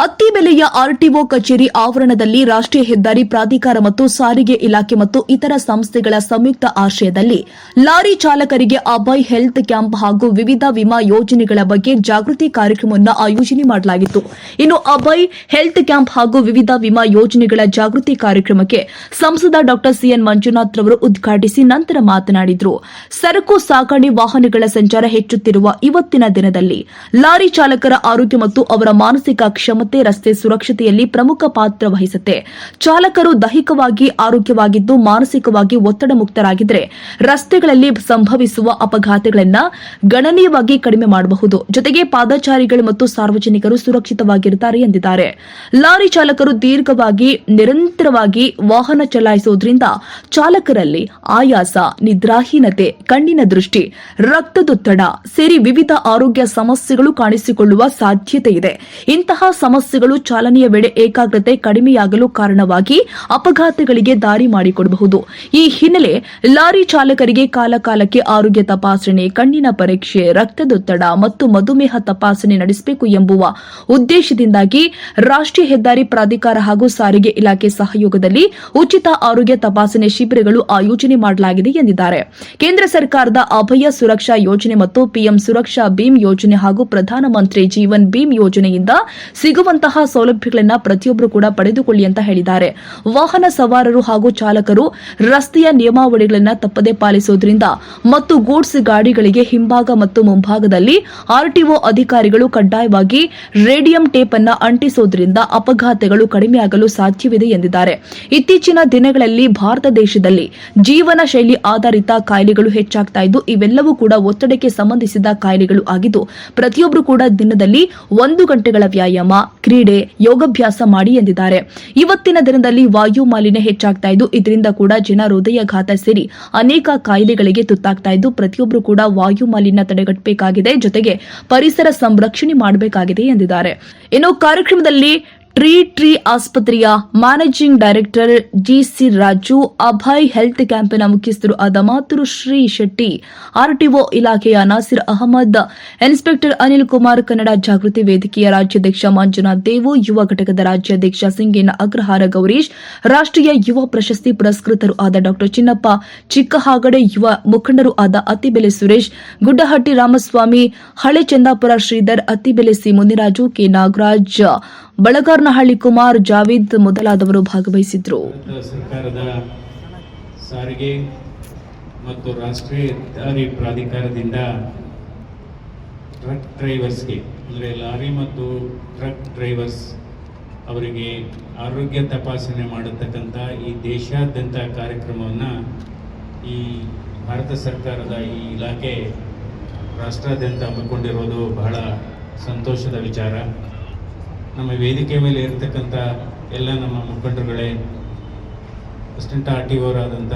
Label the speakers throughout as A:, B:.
A: ಅತ್ತಿಬೆಲೆಯ RTO ಕಚೇರಿ ಆವರಣದಲ್ಲಿ ರಾಷ್ಟ್ರೀಯ ಹೆದ್ದಾರಿ ಪ್ರಾಧಿಕಾರ ಮತ್ತು ಸಾರಿಗೆ ಇಲಾಖೆ ಮತ್ತು ಇತರ ಸಂಸ್ಥೆಗಳ ಸಂಯುಕ್ತ ಆಶ್ರಯದಲ್ಲಿ ಲಾರಿ ಚಾಲಕರಿಗೆ ಅಭಯ್ ಹೆಲ್ತ್ ಕ್ಯಾಂಪ್ ಹಾಗೂ ವಿವಿಧ ವಿಮಾ ಯೋಜನೆಗಳ ಬಗ್ಗೆ ಜಾಗೃತಿ ಕಾರ್ಯಕ್ರಮವನ್ನು ಆಯೋಜನೆ ಮಾಡಲಾಗಿತ್ತು. ಇನ್ನು ಅಭಯ್ ಹೆಲ್ತ್ ಕ್ಯಾಂಪ್ ಹಾಗೂ ವಿವಿಧ ವಿಮಾ ಯೋಜನೆಗಳ ಜಾಗೃತಿ ಕಾರ್ಯಕ್ರಮಕ್ಕೆ ಸಂಸದ ಡಾ ಸಿಎನ್ ಮಂಜುನಾಥ್ ರವರು ಉದ್ಘಾಟಿಸಿ ನಂತರ ಮಾತನಾಡಿದರು. ಸರಕು ಸಾಗಣೆ ವಾಹನಗಳ ಸಂಚಾರ ಹೆಚ್ಚುತ್ತಿರುವ ಇವತ್ತಿನ ದಿನದಲ್ಲಿ ಲಾರಿ ಚಾಲಕರ ಆರೋಗ್ಯ ಮತ್ತು ಅವರ ಮಾನಸಿಕ ಕ್ಷಮತೆ ರಸ್ತೆ ಸುರಕ್ಷತೆಯಲ್ಲಿ ಪ್ರಮುಖ ಪಾತ್ರ ವಹಿಸುತ್ತೆ. ಚಾಲಕರು ದೈಹಿಕವಾಗಿ ಆರೋಗ್ಯವಾಗಿದ್ದು ಮಾನಸಿಕವಾಗಿ ಒತ್ತಡ ಮುಕ್ತರಾಗಿದ್ದರೆ ರಸ್ತೆಗಳಲ್ಲಿ ಸಂಭವಿಸುವ ಅಪಘಾತಗಳನ್ನು ಗಣನೀಯವಾಗಿ ಕಡಿಮೆ ಮಾಡಬಹುದು. ಜೊತೆಗೆ ಪಾದಚಾರಿಗಳು ಮತ್ತು ಸಾರ್ವಜನಿಕರು ಸುರಕ್ಷಿತವಾಗಿರುತ್ತಾರೆ ಎಂದಿದ್ದಾರೆ. ಲಾರಿ ಚಾಲಕರು ದೀರ್ಘವಾಗಿ ನಿರಂತರವಾಗಿ ವಾಹನ ಚಲಾಯಿಸುವುದರಿಂದ ಚಾಲಕರಲ್ಲಿ ಆಯಾಸ, ನಿದ್ರಾಹೀನತೆ, ಕಣ್ಣಿನ ದೃಷ್ಟಿ, ರಕ್ತದೊತ್ತಡ ಸೇರಿ ವಿವಿಧ ಆರೋಗ್ಯ ಸಮಸ್ಯೆಗಳು ಕಾಣಿಸಿಕೊಳ್ಳುವ ಸಾಧ್ಯತೆ ಇದೆ. ಇಂತಹ ಸಮಸ್ಯೆಗಳು ಚಾಲನೆಯ ವೇಳೆ ಏಕಾಗ್ರತೆ ಕಡಿಮೆಯಾಗಲು ಕಾರಣವಾಗಿ ಅಪಘಾತಗಳಿಗೆ ದಾರಿ ಮಾಡಿಕೊಡಬಹುದು. ಈ ಹಿನ್ನೆಲೆ ಲಾರಿ ಚಾಲಕರಿಗೆ ಕಾಲಕಾಲಕ್ಕೆ ಆರೋಗ್ಯ ತಪಾಸಣೆ, ಕಣ್ಣಿನ ಪರೀಕ್ಷೆ, ರಕ್ತದೊತ್ತಡ ಮತ್ತು ಮಧುಮೇಹ ತಪಾಸಣೆ ನಡೆಸಬೇಕು ಎಂಬುವ ಉದ್ದೇಶದಿಂದಾಗಿ ರಾಷ್ಟ್ರೀಯ ಹೆದ್ದಾರಿ ಪ್ರಾಧಿಕಾರ ಹಾಗೂ ಸಾರಿಗೆ ಇಲಾಖೆ ಸಹಯೋಗದಲ್ಲಿ ಉಚಿತ ಆರೋಗ್ಯ ತಪಾಸಣೆ ಶಿಬಿರಗಳು ಆಯೋಜನೆ ಮಾಡಲಾಗಿದೆ ಎಂದಿದ್ದಾರೆ. ಕೇಂದ್ರ ಸರ್ಕಾರದ ಅಭಯ ಸುರಕ್ಷಾ ಯೋಜನೆ ಮತ್ತು ಪಿಎಂ ಸುರಕ್ಷಾ ಬೀಮ್ ಯೋಜನೆ ಹಾಗೂ ಪ್ರಧಾನಮಂತ್ರಿ ಜೀವನ್ ಬೀಮ್ ಯೋಜನೆಯಿಂದ ಸಿಗುವಂತಹ ಸೌಲಭ್ಯಗಳನ್ನು ಪ್ರತಿಯೊಬ್ಬರು ಕೂಡ ಪಡೆದುಕೊಳ್ಳಿ ಅಂತ ಹೇಳಿದ್ದಾರೆ. ವಾಹನ ಸವಾರರು ಹಾಗೂ ಚಾಲಕರು ರಸ್ತೆಯ ನಿಯಮಾವಳಿಗಳನ್ನು ತಪ್ಪದೇ ಪಾಲಿಸುವುದರಿಂದ ಮತ್ತು ಗೂಡ್ಸ್ ಗಾಡಿಗಳಿಗೆ ಹಿಂಭಾಗ ಮತ್ತು ಮುಂಭಾಗದಲ್ಲಿ ಆರ್ಟಿಒ ಅಧಿಕಾರಿಗಳು ಕಡ್ಡಾಯವಾಗಿ ರೇಡಿಯಂ ಟೇಪ್ ಅನ್ನು ಅಂಟಿಸುವುದರಿಂದ ಅಪಘಾತಗಳು ಕಡಿಮೆಯಾಗಲು ಸಾಧ್ಯವಿದೆ ಎಂದಿದ್ದಾರೆ. ಇತ್ತೀಚಿನ ದಿನಗಳಲ್ಲಿ ಭಾರತ ದೇಶದಲ್ಲಿ ಜೀವನ ಶೈಲಿ ಆಧಾರಿತ ಕಾಯಿಲೆಗಳು ಹೆಚ್ಚಾಗ್ತಾ ಇದ್ದು ಇವೆಲ್ಲವೂ ಕೂಡ ಒತ್ತಡಕ್ಕೆ ಸಂಬಂಧಿಸಿದ ಕಾಯಿಲೆಗಳು ಆಗಿದ್ದು ಪ್ರತಿಯೊಬ್ಬರು ಕೂಡ ದಿನದಲ್ಲಿ 1 ಗಂಟೆಗಳ ವ್ಯಾಯಾಮ, ಕ್ರೀಡೆ, ಯೋಗಾಭ್ಯಾಸ ಮಾಡಿ ಎಂದಿದ್ದಾರೆ. ಇವತ್ತಿನ ದಿನದಲ್ಲಿ ವಾಯು ಮಾಲಿನ್ಯ ಹೆಚ್ಚಾಗ್ತಾ ಇದ್ದು ಇದರಿಂದ ಕೂಡ ಜನ ಹೃದಯಾಘಾತ ಸೇರಿ ಅನೇಕ ಕಾಯಿಲೆಗಳಿಗೆ ತುತ್ತಾಗ್ತಾ ಇದ್ದು ಪ್ರತಿಯೊಬ್ಬರು ಕೂಡ ವಾಯು ಮಾಲಿನ್ಯ ತಡೆಗಟ್ಟಬೇಕಾಗಿದೆ. ಜೊತೆಗೆ ಪರಿಸರ ಸಂರಕ್ಷಣೆ ಮಾಡಬೇಕಾಗಿದೆ ಎಂದಿದ್ದಾರೆ. ಇನ್ನು ಕಾರ್ಯಕ್ರಮದಲ್ಲಿ ಟ್ರೀ ಆಸ್ಪತ್ರೆಯ managing director GC Raju, Abhay health ಕ್ಯಾಂಪಿನ ಮುಖ್ಯಸ್ಥರು ಆದ ಮಾತೃ ಶ್ರೀ ಶೆಟ್ಟಿ, ಆರ್ಟಿಒ ಇಲಾಖೆಯ ನಾಸಿರ್ ಅಹಮದ್, ಇನ್ಸ್ಪೆಕ್ಟರ್ ಅನಿಲ್ ಕುಮಾರ್, ಕನ್ನಡ ಜಾಗೃತಿ ವೇದಿಕೆಯ ರಾಜ್ಯಾಧ್ಯಕ್ಷ ಮಂಜುನಾಥ್ ದೇವು, ಯುವ ಘಟಕದ ರಾಜ್ಯಾಧ್ಯಕ್ಷ ಸಿಂಗೇನ ಅಗ್ರಹಾರ ಗೌರೀಶ್, ರಾಷ್ಟ್ರೀಯ ಯುವ ಪ್ರಶಸ್ತಿ ಪುರಸ್ಕೃತರು ಆದ ಡಾ ಚಿನ್ನಪ್ಪ ಚಿಕ್ಕಹಾಗಡೆ, ಯುವ ಮುಖಂಡರು ಆದ ಅತ್ತಿಬೆಲೆ ಸುರೇಶ್, ಗುಡ್ಡಹಟ್ಟಿ ರಾಮಸ್ವಾಮಿ, ಹಳೆ ಚಂದಾಪುರ ಶ್ರೀಧರ್, ಅತ್ತಿಬೆಲೆ ಸಿ ಮುನಿರಾಜು, ಕೆ ನಾಗರಾಜ್, ಬಳಗಾರ್ನಹಳ್ಳಿ ಕುಮಾರ್, ಜಾವೀದ್ ಮೊದಲಾದವರು ಭಾಗವಹಿಸಿದ್ರು.
B: ಸರ್ಕಾರದ ಸಾರಿಗೆ ಮತ್ತು ರಾಷ್ಟ್ರೀಯ ಹೆದ್ದಾರಿ ಪ್ರಾಧಿಕಾರದಿಂದ ಟ್ರಕ್ ಡ್ರೈವರ್ಸ್ಗೆ ಅಂದರೆ ಲಾರಿ ಮತ್ತು ಟ್ರಕ್ ಡ್ರೈವರ್ಸ್ ಅವರಿಗೆ ಆರೋಗ್ಯ ತಪಾಸಣೆ ಮಾಡತಕ್ಕಂಥ ಈ ದೇಶಾದ್ಯಂತ ಕಾರ್ಯಕ್ರಮವನ್ನು ಈ ಭಾರತ ಸರ್ಕಾರದ ಈ ಇಲಾಖೆ ರಾಷ್ಟ್ರಾದ್ಯಂತ ಹಮ್ಮಿಕೊಂಡಿರೋದು ಬಹಳ ಸಂತೋಷದ ವಿಚಾರ. ನಮ್ಮ ವೇದಿಕೆ ಮೇಲೆ ಇರತಕ್ಕಂಥ ಎಲ್ಲ ನಮ್ಮ ಮುಖಂಡರುಗಳೇ, ಅಸಿಸ್ಟೆಂಟ್ RTO ಆದಂಥ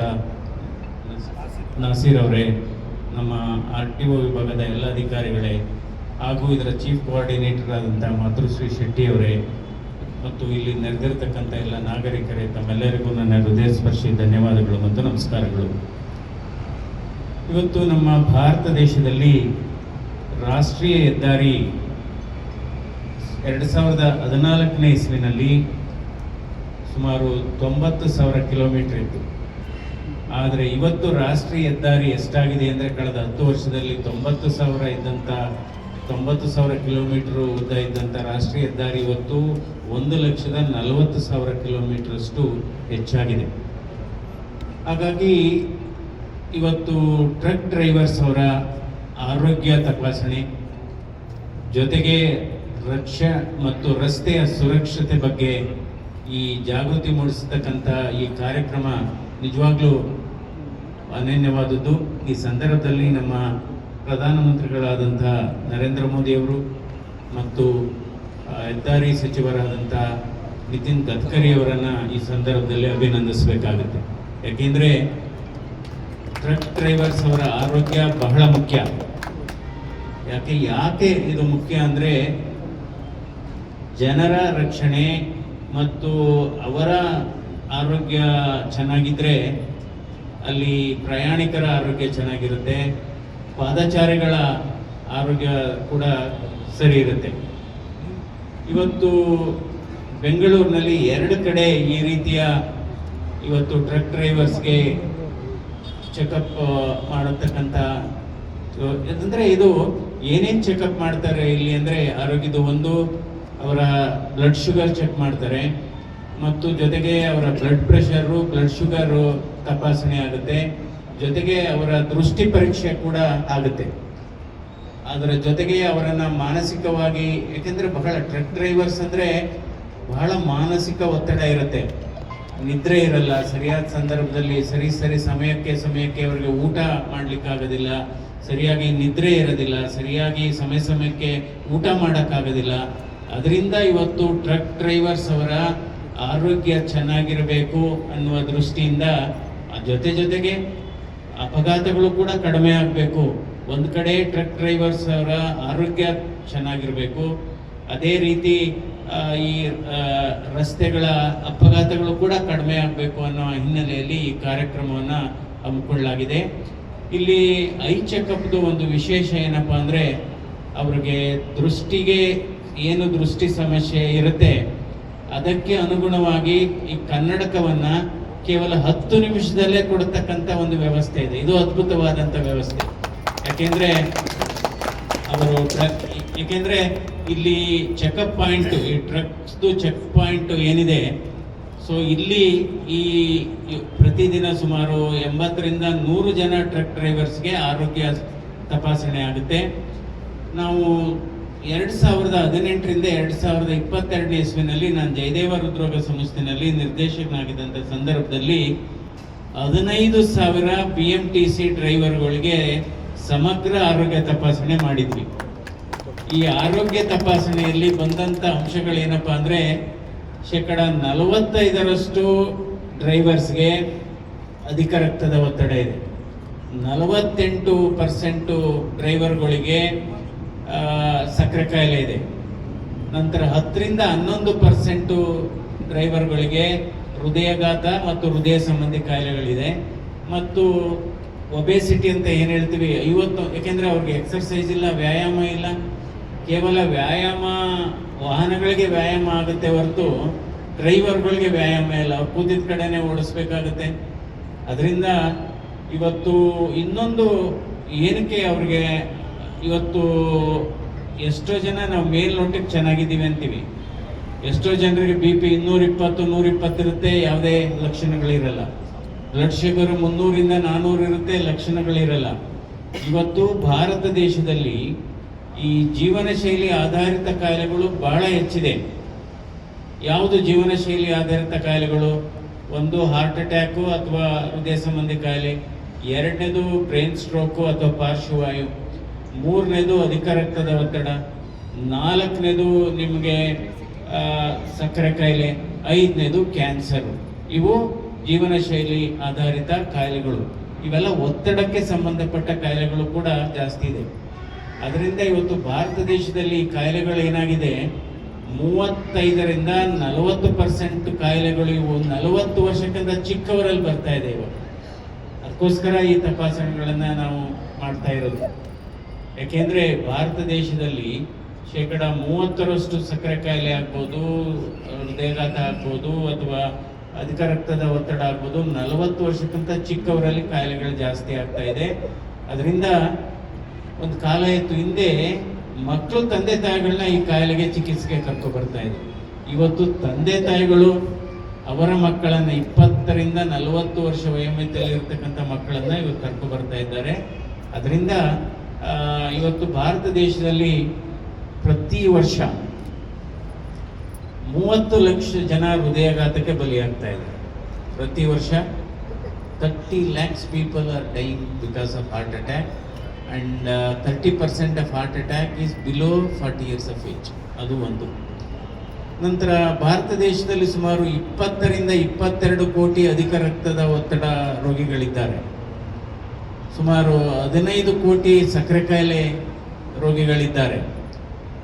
B: ನಾಸೀರ್ ಅವರೇ, ನಮ್ಮ RTO ವಿಭಾಗದ ಎಲ್ಲ ಅಧಿಕಾರಿಗಳೇ ಹಾಗೂ ಇದರ ಚೀಫ್ ಕೋಆರ್ಡಿನೇಟರ್ ಆದಂಥ ಮಾತೃಶ್ರೀ ಶೆಟ್ಟಿ ಅವರೇ ಮತ್ತು ಇಲ್ಲಿ ನೆರೆದಿರ್ತಕ್ಕಂಥ ಎಲ್ಲ ನಾಗರಿಕರೇ, ತಮ್ಮೆಲ್ಲರಿಗೂ ನನ್ನ ಹೃದಯಸ್ಪರ್ಶಿ ಧನ್ಯವಾದಗಳು ಮತ್ತು ನಮಸ್ಕಾರಗಳು. ಇವತ್ತು ನಮ್ಮ ಭಾರತ ದೇಶದಲ್ಲಿ ರಾಷ್ಟ್ರೀಯ ಹೆದ್ದಾರಿ 2014ನೇ ಇಸ್ವಿನಲ್ಲಿ ಸುಮಾರು 90,000 ಕಿಲೋಮೀಟರ್ ಇತ್ತು. ಆದರೆ ಇವತ್ತು ರಾಷ್ಟ್ರೀಯ ಹೆದ್ದಾರಿ ಎಷ್ಟಾಗಿದೆ ಅಂದರೆ ಕಳೆದ 10 ವರ್ಷದಲ್ಲಿ 90,000 ಕಿಲೋಮೀಟರ್ ಉದ್ದ ಇದ್ದಂಥ ರಾಷ್ಟ್ರೀಯ ಹೆದ್ದಾರಿ ಇವತ್ತು 1,40,000 ಕಿಲೋಮೀಟರ್ ಅಷ್ಟು ಹೆಚ್ಚಾಗಿದೆ. ಹಾಗಾಗಿ ಇವತ್ತು ಟ್ರಕ್ ಡ್ರೈವರ್ಸ್ ಅವರ ಆರೋಗ್ಯ ತಪಾಸಣೆ ಜೊತೆಗೆ ಮತ್ತು ರಸ್ತೆಯ ಸುರಕ್ಷತೆ ಬಗ್ಗೆ ಈ ಜಾಗೃತಿ ಮೂಡಿಸತಕ್ಕಂಥ ಈ ಕಾರ್ಯಕ್ರಮ ನಿಜವಾಗ್ಲೂ ಅನನ್ಯವಾದದ್ದು. ಈ ಸಂದರ್ಭದಲ್ಲಿ ನಮ್ಮ ಪ್ರಧಾನಮಂತ್ರಿಗಳಾದಂಥ ನರೇಂದ್ರ ಮೋದಿಯವರು ಮತ್ತು ಹೆದ್ದಾರಿ ಸಚಿವರಾದಂಥ ನಿತಿನ್ ಗಡ್ಕರಿ ಅವರನ್ನು ಈ ಸಂದರ್ಭದಲ್ಲಿ ಅಭಿನಂದಿಸಬೇಕಾಗುತ್ತೆ. ಯಾಕೆಂದರೆ ಟ್ರಕ್ ಡ್ರೈವರ್ಸ್ ಅವರ ಆರೋಗ್ಯ ಬಹಳ ಮುಖ್ಯ. ಯಾಕೆ ಇದು ಮುಖ್ಯ ಅಂದರೆ ಜನರ ರಕ್ಷಣೆ ಮತ್ತು ಅವರ ಆರೋಗ್ಯ ಚೆನ್ನಾಗಿದ್ದರೆ ಅಲ್ಲಿ ಪ್ರಯಾಣಿಕರ ಆರೋಗ್ಯ ಚೆನ್ನಾಗಿರುತ್ತೆ, ಪಾದಚಾರಿಗಳ ಆರೋಗ್ಯ ಕೂಡ ಸರಿ ಇರುತ್ತೆ. ಇವತ್ತು ಬೆಂಗಳೂರಿನಲ್ಲಿ 2 ಕಡೆ ಈ ರೀತಿಯ ಇವತ್ತು ಟ್ರಕ್ ಡ್ರೈವರ್ಸ್ಗೆ ಚೆಕಪ್ ಮಾಡತಕ್ಕಂಥ, ಅಂದರೆ ಇದು ಏನೇನು ಚೆಕಪ್ ಮಾಡ್ತಾರೆ ಇಲ್ಲಿ ಅಂದರೆ ಆರೋಗ್ಯದ ಒಂದು ಅವರ ಬ್ಲಡ್ ಶುಗರ್ ಚೆಕ್ ಮಾಡ್ತಾರೆ, ಮತ್ತು ಜೊತೆಗೆ ಅವರ ಬ್ಲಡ್ ಪ್ರೆಷರು, ಬ್ಲಡ್ ಶುಗರು ತಪಾಸಣೆ ಆಗುತ್ತೆ, ಜೊತೆಗೆ ಅವರ ದೃಷ್ಟಿ ಪರೀಕ್ಷೆ ಕೂಡ ಆಗುತ್ತೆ. ಅದರ ಜೊತೆಗೆ ಅವರನ್ನು ಮಾನಸಿಕವಾಗಿ, ಯಾಕೆಂದರೆ ಬಹಳ ಟ್ರಕ್ ಡ್ರೈವರ್ಸ್ ಅಂದರೆ ಬಹಳ ಮಾನಸಿಕ ಒತ್ತಡ ಇರುತ್ತೆ, ನಿದ್ರೆ ಇರಲ್ಲ, ಸರಿಯಾದ ಸಂದರ್ಭದಲ್ಲಿ ಸರಿ ಸಮಯಕ್ಕೆ ಅವರಿಗೆ ಊಟ ಮಾಡಲಿಕ್ಕಾಗೋದಿಲ್ಲ, ಸರಿಯಾಗಿ ನಿದ್ರೆ ಇರೋದಿಲ್ಲ, ಸರಿಯಾಗಿ ಸಮಯಕ್ಕೆ ಊಟ ಮಾಡೋಕ್ಕಾಗೋದಿಲ್ಲ. ಅದರಿಂದ ಇವತ್ತು ಟ್ರಕ್ ಡ್ರೈವರ್ಸ್ ಅವರ ಆರೋಗ್ಯ ಚೆನ್ನಾಗಿರಬೇಕು ಅನ್ನುವ ದೃಷ್ಟಿಯಿಂದ ಜೊತೆಗೆ ಅಪಘಾತಗಳು ಕೂಡ ಕಡಿಮೆ ಆಗಬೇಕು. ಒಂದು ಕಡೆ ಟ್ರಕ್ ಡ್ರೈವರ್ಸ್ ಅವರ ಆರೋಗ್ಯ ಚೆನ್ನಾಗಿರಬೇಕು, ಅದೇ ರೀತಿ ಈ ರಸ್ತೆಗಳ ಅಪಘಾತಗಳು ಕೂಡ ಕಡಿಮೆ ಆಗಬೇಕು ಅನ್ನೋ ಹಿನ್ನೆಲೆಯಲ್ಲಿ ಈ ಕಾರ್ಯಕ್ರಮವನ್ನು ಹಮ್ಮಿಕೊಳ್ಳಲಾಗಿದೆ. ಇಲ್ಲಿ ಐ ಚೆಕಪ್ದು ಒಂದು ವಿಶೇಷ ಏನಪ್ಪ ಅಂದರೆ, ಅವ್ರಿಗೆ ದೃಷ್ಟಿಗೆ ಏನು ದೃಷ್ಟಿ ಸಮಸ್ಯೆ ಇರುತ್ತೆ ಅದಕ್ಕೆ ಅನುಗುಣವಾಗಿ ಈ ಕನ್ನಡಕವನ್ನು ಕೇವಲ 10 ನಿಮಿಷದಲ್ಲೇ ಕೊಡ್ತಕ್ಕಂಥ ಒಂದು ವ್ಯವಸ್ಥೆ ಇದೆ. ಇದು ಅದ್ಭುತವಾದಂಥ ವ್ಯವಸ್ಥೆ. ಯಾಕೆಂದರೆ ಇಲ್ಲಿ ಚೆಕಪ್ ಪಾಯಿಂಟ್, ಈ ಟ್ರಕ್ಸ್ದು ಚೆಕ್ ಪಾಯಿಂಟ್ ಏನಿದೆ, ಸೊ ಇಲ್ಲಿ ಈ ಪ್ರತಿದಿನ ಸುಮಾರು 80ರಿಂದ 100 ಜನ ಟ್ರಕ್ ಡ್ರೈವರ್ಸ್ಗೆ ಆರೋಗ್ಯ ತಪಾಸಣೆ ಆಗುತ್ತೆ. ನಾವು 2018ರಿಂದ 2022 ಇಸ್ವಿನಲ್ಲಿ ನಾನು ಜಯದೇವ ಹೃದ್ರೋಗ ಸಂಸ್ಥೆಯಲ್ಲಿ ನಿರ್ದೇಶಕನಾಗಿದ್ದಂಥ ಸಂದರ್ಭದಲ್ಲಿ 15,000 BMTC ಡ್ರೈವರ್ಗಳಿಗೆ ಸಮಗ್ರ ಆರೋಗ್ಯ ತಪಾಸಣೆ ಮಾಡಿದ್ವಿ. ಈ ಆರೋಗ್ಯ ತಪಾಸಣೆಯಲ್ಲಿ ಬಂದಂಥ ಅಂಶಗಳೇನಪ್ಪ ಅಂದರೆ, 45% ಡ್ರೈವರ್ಸ್ಗೆ ಅಧಿಕ ರಕ್ತದ ಒತ್ತಡ ಇದೆ, 48% ಡ್ರೈವರ್ಗಳಿಗೆ ಸಕ್ಕರೆ ಕಾಯಿಲೆ ಇದೆ, ನಂತರ 10ರಿಂದ 11% ಡ್ರೈವರ್ಗಳಿಗೆ ಹೃದಯಾಘಾತ ಮತ್ತು ಹೃದಯ ಸಂಬಂಧಿ ಕಾಯಿಲೆಗಳಿದೆ, ಮತ್ತು ಒಬೆಸಿಟಿ ಅಂತ ಏನು ಹೇಳ್ತೀವಿ 50, ಯಾಕೆಂದರೆ ಅವ್ರಿಗೆ ಎಕ್ಸರ್ಸೈಸ್ ಇಲ್ಲ, ವ್ಯಾಯಾಮ ಇಲ್ಲ, ಕೇವಲ ವ್ಯಾಯಾಮ ವಾಹನಗಳಿಗೆ ವ್ಯಾಯಾಮ ಆಗುತ್ತೆ ಹೊರತು ಡ್ರೈವರ್ಗಳಿಗೆ ವ್ಯಾಯಾಮ ಇಲ್ಲ, ಅವ್ರು ಕೂತಿದ್ದ ಕಡೆನೇ ಓಡಿಸ್ಬೇಕಾಗುತ್ತೆ. ಅದರಿಂದ ಇವತ್ತು ಇನ್ನೊಂದು ಏನಕ್ಕೆ ಅವ್ರಿಗೆ ಇವತ್ತು ಎಷ್ಟೋ ಜನ ನಾವು ಮೇಲ್ನೋಟಕ್ಕೆ ಚೆನ್ನಾಗಿದ್ದೀವಿ ಅಂತೀವಿ, ಎಷ್ಟೋ ಜನರಿಗೆ BP 220, 120 ಇರುತ್ತೆ, ಯಾವುದೇ ಲಕ್ಷಣಗಳಿರಲ್ಲ. ಬ್ಲಡ್ ಶುಗರ್ 300ರಿಂದ 400 ಇರುತ್ತೆ, ಲಕ್ಷಣಗಳಿರಲ್ಲ. ಇವತ್ತು ಭಾರತ ದೇಶದಲ್ಲಿ ಈ ಜೀವನ ಶೈಲಿ ಆಧಾರಿತ ಕಾಯಿಲೆಗಳು ಬಹಳ ಹೆಚ್ಚಿದೆ. ಯಾವುದು ಜೀವನ ಶೈಲಿ ಆಧಾರಿತ ಕಾಯಿಲೆಗಳು? ಒಂದು ಹಾರ್ಟ್ ಅಟ್ಯಾಕು ಅಥವಾ ಹೃದಯ ಸಂಬಂಧಿ ಕಾಯಿಲೆ, 2ನೇದು ಬ್ರೈನ್ ಸ್ಟ್ರೋಕು ಅಥವಾ ಪಾರ್ಶ್ವವಾಯು, 3ನೇದು ಅಧಿಕ ರಕ್ತದ ಒತ್ತಡ, 4ನೇದು ನಿಮಗೆ ಸಕ್ಕರೆ ಕಾಯಿಲೆ, 5ನೇದು ಕ್ಯಾನ್ಸರ್. ಇವು ಜೀವನ ಶೈಲಿ ಆಧಾರಿತ ಕಾಯಿಲೆಗಳು. ಇವೆಲ್ಲ ಒತ್ತಡಕ್ಕೆ ಸಂಬಂಧಪಟ್ಟ ಕಾಯಿಲೆಗಳು ಕೂಡ ಜಾಸ್ತಿ ಇದೆ. ಅದರಿಂದ ಇವತ್ತು ಭಾರತ ದೇಶದಲ್ಲಿ ಈ ಕಾಯಿಲೆಗಳು ಏನಾಗಿದೆ, 35ರಿಂದ 40% ಕಾಯಿಲೆಗಳು ಇವು 40 ವರ್ಷಕ್ಕಿಂತ ಚಿಕ್ಕವರಲ್ಲಿ ಬರ್ತಾ ಇದೆ ಇವಾಗ. ಅದಕ್ಕೋಸ್ಕರ ಈ ತಪಾಸಣೆಗಳನ್ನು ನಾವು ಮಾಡ್ತಾ ಇರೋದು. ಯಾಕೆಂದರೆ ಭಾರತ ದೇಶದಲ್ಲಿ 30% ಸಕ್ಕರೆ ಕಾಯಿಲೆ ಆಗ್ಬೋದು, ಹೃದಯಾಘಾತ ಆಗ್ಬೋದು, ಅಥವಾ ಅಧಿಕ ರಕ್ತದ ಒತ್ತಡ ಆಗ್ಬೋದು, 40 ವರ್ಷಕ್ಕಿಂತ ಚಿಕ್ಕವರಲ್ಲಿ ಕಾಯಿಲೆಗಳು ಜಾಸ್ತಿ ಆಗ್ತಾ ಇದೆ. ಅದರಿಂದ ಒಂದು ಕಾಲ ಇತ್ತು, ಹಿಂದೆ ಮಕ್ಕಳು ತಂದೆ ತಾಯಿಗಳನ್ನ ಈ ಕಾಯಿಲೆಗೆ ಚಿಕಿತ್ಸೆಗೆ ಕರ್ಕೊ ಬರ್ತಾ ಇದ್ರು. ಇವತ್ತು ತಂದೆ ತಾಯಿಗಳು ಅವರ ಮಕ್ಕಳನ್ನ 20ರಿಂದ 40 ವರ್ಷ ವಯೋಮಿತಿಯಲ್ಲಿ ಇರ್ತಕ್ಕಂಥ ಮಕ್ಕಳನ್ನ ಇವತ್ತು ಕರ್ಕೊ ಬರ್ತಾ ಇದ್ದಾರೆ. ಅದರಿಂದ ಇವತ್ತು ಭಾರತ ದೇಶದಲ್ಲಿ ಪ್ರತಿ ವರ್ಷ 30 ಲಕ್ಷ ಜನ ಹೃದಯಾಘಾತಕ್ಕೆ ಬಲಿಯಾಗ್ತಾ ಇದ್ದಾರೆ. ಪ್ರತಿ ವರ್ಷ 30 lakhs people are dying because of heart attack, and 30% of heart attack is below 40 years of age. ಅದು ಒಂದು. ನಂತರ ಭಾರತ ದೇಶದಲ್ಲಿ ಸುಮಾರು 20ರಿಂದ 22 ಕೋಟಿ ಅಧಿಕ ರಕ್ತದ ಒತ್ತಡ ರೋಗಿಗಳಿದ್ದಾರೆ. ಸುಮಾರು 15 ಕೋಟಿ ಸಕ್ಕರೆ ಕಾಯಿಲೆ ರೋಗಿಗಳಿದ್ದಾರೆ.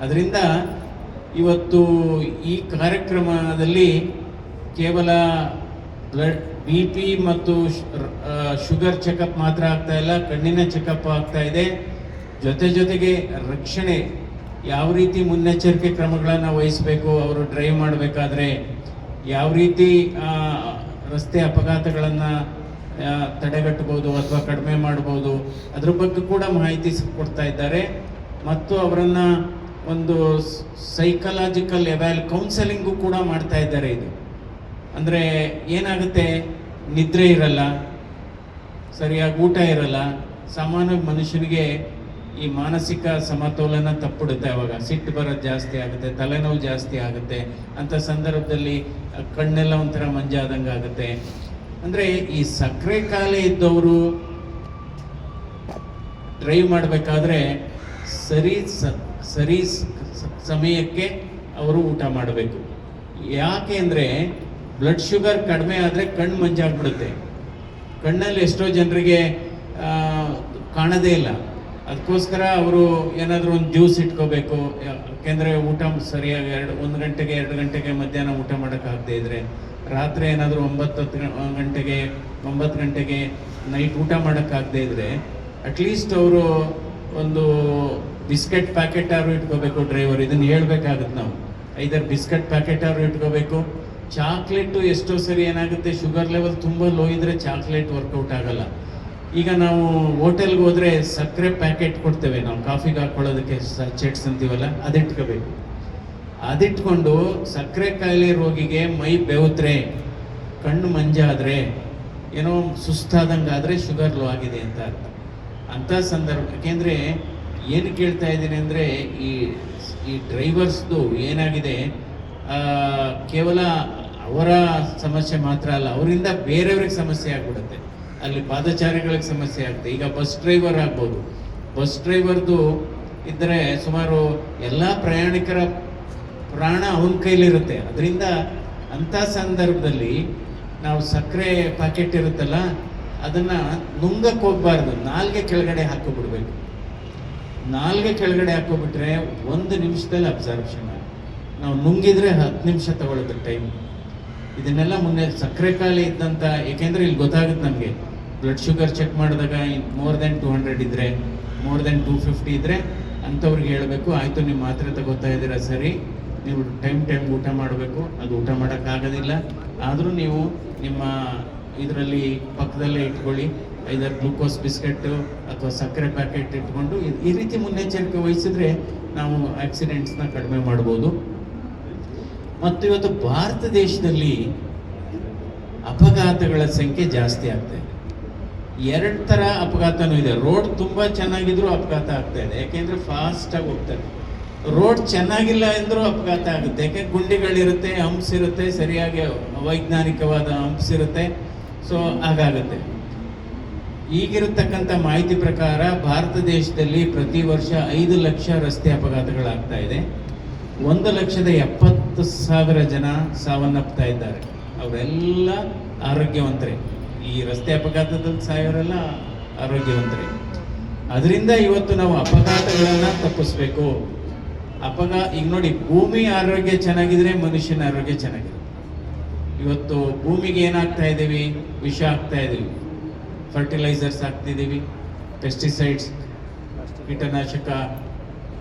B: ಅದರಿಂದ ಇವತ್ತು ಈ ಕಾರ್ಯಕ್ರಮದಲ್ಲಿ ಕೇವಲ ಬ್ಲಡ್ BP ಮತ್ತು ಶುಗರ್ ಚೆಕಪ್ ಮಾತ್ರ ಆಗ್ತಾ ಇಲ್ಲ, ಕಣ್ಣಿನ ಚೆಕಪ್ ಆಗ್ತಾ ಇದೆ. ಜೊತೆಗೆ ರಕ್ಷಣೆ, ಯಾವ ರೀತಿ ಮುನ್ನೆಚ್ಚರಿಕೆ ಕ್ರಮಗಳನ್ನು ವಹಿಸಬೇಕು, ಅವರು ಡ್ರೈವ್ ಮಾಡಬೇಕಾದ್ರೆ ಯಾವ ರೀತಿ ರಸ್ತೆ ಅಪಘಾತಗಳನ್ನು ತಡೆಗಟ್ಟಬಹುದು ಅಥವಾ ಕಡಿಮೆ ಮಾಡ್ಬೋದು, ಅದ್ರ ಬಗ್ಗೆ ಕೂಡ ಮಾಹಿತಿ ಕೊಡ್ತಾ ಇದ್ದಾರೆ. ಮತ್ತು ಅವರನ್ನು ಒಂದು ಸೈಕಲಾಜಿಕಲ್ ಕೌನ್ಸೆಲಿಂಗು ಕೂಡ ಮಾಡ್ತಾ ಇದ್ದಾರೆ. ಇದು ಅಂದರೆ ಏನಾಗುತ್ತೆ, ನಿದ್ರೆ ಇರಲ್ಲ, ಸರಿಯಾಗಿ ಊಟ ಇರಲ್ಲ, ಸಾಮಾನ್ಯ ಮನುಷ್ಯನಿಗೆ ಈ ಮಾನಸಿಕ ಸಮತೋಲನ ತಪ್ಪಿಡುತ್ತೆ. ಅವಾಗ ಸಿಟ್ಟು ಬರೋದು ಜಾಸ್ತಿ ಆಗುತ್ತೆ, ತಲೆನೋವು ಜಾಸ್ತಿ ಆಗುತ್ತೆ. ಅಂಥ ಸಂದರ್ಭದಲ್ಲಿ ಕಣ್ಣೆಲ್ಲ ಒಂಥರ ಮಂಜಾದಂಗೆ ಆಗುತ್ತೆ. ಅಂದರೆ ಈ ಸಕ್ಕರೆ ಕಾಯಿಲೆ ಇದ್ದವರು ಡ್ರೈವ್ ಮಾಡಬೇಕಾದ್ರೆ ಸರಿ ಸಮಯಕ್ಕೆ ಅವರು ಊಟ ಮಾಡಬೇಕು. ಯಾಕೆ ಅಂದರೆ ಬ್ಲಡ್ ಶುಗರ್ ಕಡಿಮೆ ಆದರೆ ಕಣ್ಣು ಮಂಜಾಗ್ಬಿಡುತ್ತೆ. ಕಣ್ಣಲ್ಲಿ ಎಷ್ಟೋ ಜನರಿಗೆ ಕಾಣದೇ ಇಲ್ಲ. ಅದಕ್ಕೋಸ್ಕರ ಅವರು ಏನಾದರೂ ಒಂದು ಜ್ಯೂಸ್ ಇಟ್ಕೋಬೇಕು. ಯಾಕೆಂದರೆ ಊಟ ಸರಿಯಾಗಿ 1 ಗಂಟೆಗೆ 2 ಗಂಟೆಗೆ ಮಧ್ಯಾಹ್ನ ಊಟ ಮಾಡೋಕ್ಕಾಗದೇ ಇದ್ದರೆ, ರಾತ್ರಿ ಏನಾದರೂ 9 ಗಂಟೆಗೆ ನೈಟ್ ಊಟ ಮಾಡೋಕ್ಕಾಗದೇ ಇದ್ದರೆ ಅಟ್ಲೀಸ್ಟ್ ಅವರು ಒಂದು ಬಿಸ್ಕೆಟ್ ಪ್ಯಾಕೆಟ್ ಆದ್ರೂ ಇಟ್ಕೋಬೇಕು. ಡ್ರೈವರ್ ಇದನ್ನು ಹೇಳ್ಬೇಕಾಗುತ್ತೆ ನಾವು. ಐದರ್ ಬಿಸ್ಕೆಟ್ ಪ್ಯಾಕೆಟ್ ಆದ್ರೂ ಇಟ್ಕೋಬೇಕು. ಚಾಕ್ಲೇಟು ಎಷ್ಟೋ ಸರಿ ಏನಾಗುತ್ತೆ, ಶುಗರ್ ಲೆವೆಲ್ ತುಂಬ ಲೋ ಇದ್ದರೆ ಚಾಕ್ಲೇಟ್ ವರ್ಕೌಟ್ ಆಗಲ್ಲ. ಈಗ ನಾವು ಹೋಟೆಲ್ಗೆ ಹೋದರೆ ಸಕ್ಕರೆ ಪ್ಯಾಕೆಟ್ ಕೊಡ್ತೇವೆ ನಾವು, ಕಾಫಿಗೆ ಹಾಕ್ಕೊಳ್ಳೋದಕ್ಕೆ ಚೆಟ್ಸ್ ಅಂತೀವಲ್ಲ, ಅದಿಟ್ಕೋಬೇಕು. ಅದಿಟ್ಕೊಂಡು ಸಕ್ಕರೆ ಕಾಯಿಲೆ ರೋಗಿಗೆ ಮೈ ಬೆವುತ್ರೆ, ಕಣ್ಣು ಮಂಜಾದರೆ, ಏನೋ ಸುಸ್ತಾದಂಗೆ ಆದರೆ ಶುಗರ್ ಲೋ ಆಗಿದೆ ಅಂತ ಅರ್ಥ. ಅಂಥ ಸಂದರ್ಭ, ಯಾಕೆಂದರೆ ಏನು ಕೇಳ್ತಾ ಇದ್ದೀನಿ ಅಂದರೆ ಈ ಡ್ರೈವರ್ಸ್ದು ಏನಾಗಿದೆ, ಕೇವಲ ಅವರ ಸಮಸ್ಯೆ ಮಾತ್ರ ಅಲ್ಲ, ಅವರಿಂದ ಬೇರೆಯವ್ರಿಗೆ ಸಮಸ್ಯೆ ಆಗ್ಬಿಡುತ್ತೆ. ಅಲ್ಲಿ ಪಾದಚಾರಿಗಳಿಗೆ ಸಮಸ್ಯೆ ಆಗುತ್ತೆ. ಈಗ ಬಸ್ ಡ್ರೈವರ್ ಆಗ್ಬೋದು, ಬಸ್ ಡ್ರೈವರ್ದು ಇದ್ದರೆ ಸುಮಾರು ಎಲ್ಲ ಪ್ರಯಾಣಿಕರ ಪ್ರಾಣ ಅವನ ಕೈಲಿರುತ್ತೆ. ಅದರಿಂದ ಅಂಥ ಸಂದರ್ಭದಲ್ಲಿ ನಾವು ಸಕ್ಕರೆ ಪ್ಯಾಕೆಟ್ ಇರುತ್ತಲ್ಲ, ಅದನ್ನು ನುಂಗಕ್ಕೆ ಹೋಗ್ಬಾರ್ದು, ನಾಲ್ಗೆ ಕೆಳಗಡೆ ಹಾಕೋಬಿಡ್ಬೇಕು. ನಾಲ್ಗೆ ಕೆಳಗಡೆ ಹಾಕೋಬಿಟ್ರೆ 1 ನಿಮಿಷದಲ್ಲಿ ಅಬ್ಸಾರ್ಪ್ಷನ್ ಆಗುತ್ತೆ. ನಾವು ನುಂಗಿದ್ರೆ 10 ನಿಮಿಷ ತಗೊಳುತ್ತೆ ಟೈಮ್. ಇದನ್ನೆಲ್ಲ ಮುನ್ನೆ ಸಕ್ಕರೆ ಕಾಯಿಲೆ ಇದ್ದಂಥ, ಏಕೆಂದರೆ ಇಲ್ಲಿ ಗೊತ್ತಾಗುತ್ತೆ ನಮಗೆ, ಬ್ಲಡ್ ಶುಗರ್ ಚೆಕ್ ಮಾಡಿದಾಗ ಮೋರ್ ದೆನ್ 200 ಇದ್ದರೆ, ಮೋರ್ ದೆನ್ 250 ಇದ್ದರೆ ಅಂಥವ್ರಿಗೆ ಹೇಳಬೇಕು, ಆಯಿತು ನಿಮ್ಮ ಮಾತ್ರೆ ತಗೋತಾ ಇದ್ದೀರಾ ಸರಿ, ನೀವು ಟೈಮ್ ಊಟ ಮಾಡಬೇಕು. ಅದು ಊಟ ಮಾಡೋಕ್ಕಾಗೋದಿಲ್ಲ, ಆದರೂ ನೀವು ನಿಮ್ಮ ಇದರಲ್ಲಿ ಪಕ್ಕದಲ್ಲೇ ಇಟ್ಕೊಳ್ಳಿ, ಐದರ್ ಗ್ಲೂಕೋಸ್ ಬಿಸ್ಕೆಟ್ಟು ಅಥವಾ ಸಕ್ಕರೆ ಪ್ಯಾಕೆಟ್ ಇಟ್ಕೊಂಡು ಈ ರೀತಿ ಮುನ್ನೆಚ್ಚರಿಕೆ ವಹಿಸಿದ್ರೆ ನಾವು ಆಕ್ಸಿಡೆಂಟ್ಸ್ನ ಕಡಿಮೆ ಮಾಡ್ಬೋದು. ಮತ್ತು ಇವತ್ತು ಭಾರತ ದೇಶದಲ್ಲಿ ಅಪಘಾತಗಳ ಸಂಖ್ಯೆ ಜಾಸ್ತಿ ಆಗ್ತಾ ಇದೆ. 2 ಥರ ಅಪಘಾತನೂ ಇದೆ. ರೋಡ್ ತುಂಬ ಚೆನ್ನಾಗಿದ್ರೂ ಅಪಘಾತ ಆಗ್ತಾ ಇದೆ, ಯಾಕೆಂದರೆ ಫಾಸ್ಟಾಗಿ ಹೋಗ್ತಾರೆ. ರೋಡ್ ಚೆನ್ನಾಗಿಲ್ಲ ಅಂದರೂ ಅಪಘಾತ ಆಗುತ್ತೆ, ಯಾಕೆ ಗುಂಡಿಗಳಿರುತ್ತೆ, ಹಂಪ್ಸ್ ಇರುತ್ತೆ, ಸರಿಯಾಗಿ ವೈಜ್ಞಾನಿಕವಾದ ಹಂಪ್ಸ್ ಇರುತ್ತೆ. ಸೊ ಹಾಗಾಗುತ್ತೆ. ಈಗಿರತಕ್ಕಂಥ ಮಾಹಿತಿ ಪ್ರಕಾರ ಭಾರತ ದೇಶದಲ್ಲಿ ಪ್ರತಿ ವರ್ಷ 5 ಲಕ್ಷ ರಸ್ತೆ ಅಪಘಾತಗಳಾಗ್ತಾ ಇದೆ. 1,70,000 ಜನ ಸಾವನ್ನಪ್ತಾ ಇದ್ದಾರೆ. ಅವರೆಲ್ಲ ಆರೋಗ್ಯವಂತರೇ. ಈ ರಸ್ತೆ ಅಪಘಾತದಲ್ಲಿ ಸಾಯೋರೆಲ್ಲ ಆರೋಗ್ಯವಂತರೇ. ಅದರಿಂದ ಇವತ್ತು ನಾವು ಅಪಘಾತಗಳನ್ನು ತಪ್ಪಿಸ್ಬೇಕು. ಈಗ ನೋಡಿ, ಭೂಮಿ ಆರೋಗ್ಯ ಚೆನ್ನಾಗಿದ್ರೆ ಮನುಷ್ಯನ ಆರೋಗ್ಯ ಚೆನ್ನಾಗಿದೆ. ಇವತ್ತು ಭೂಮಿಗೆ ಏನಾಗ್ತಾ ಇದ್ದೀವಿ, ವಿಷ ಆಗ್ತಾ ಇದ್ದೀವಿ, ಫರ್ಟಿಲೈಸರ್ಸ್ ಹಾಕ್ತಿದ್ದೀವಿ, ಪೆಸ್ಟಿಸೈಡ್ಸ್, ಕೀಟನಾಶಕ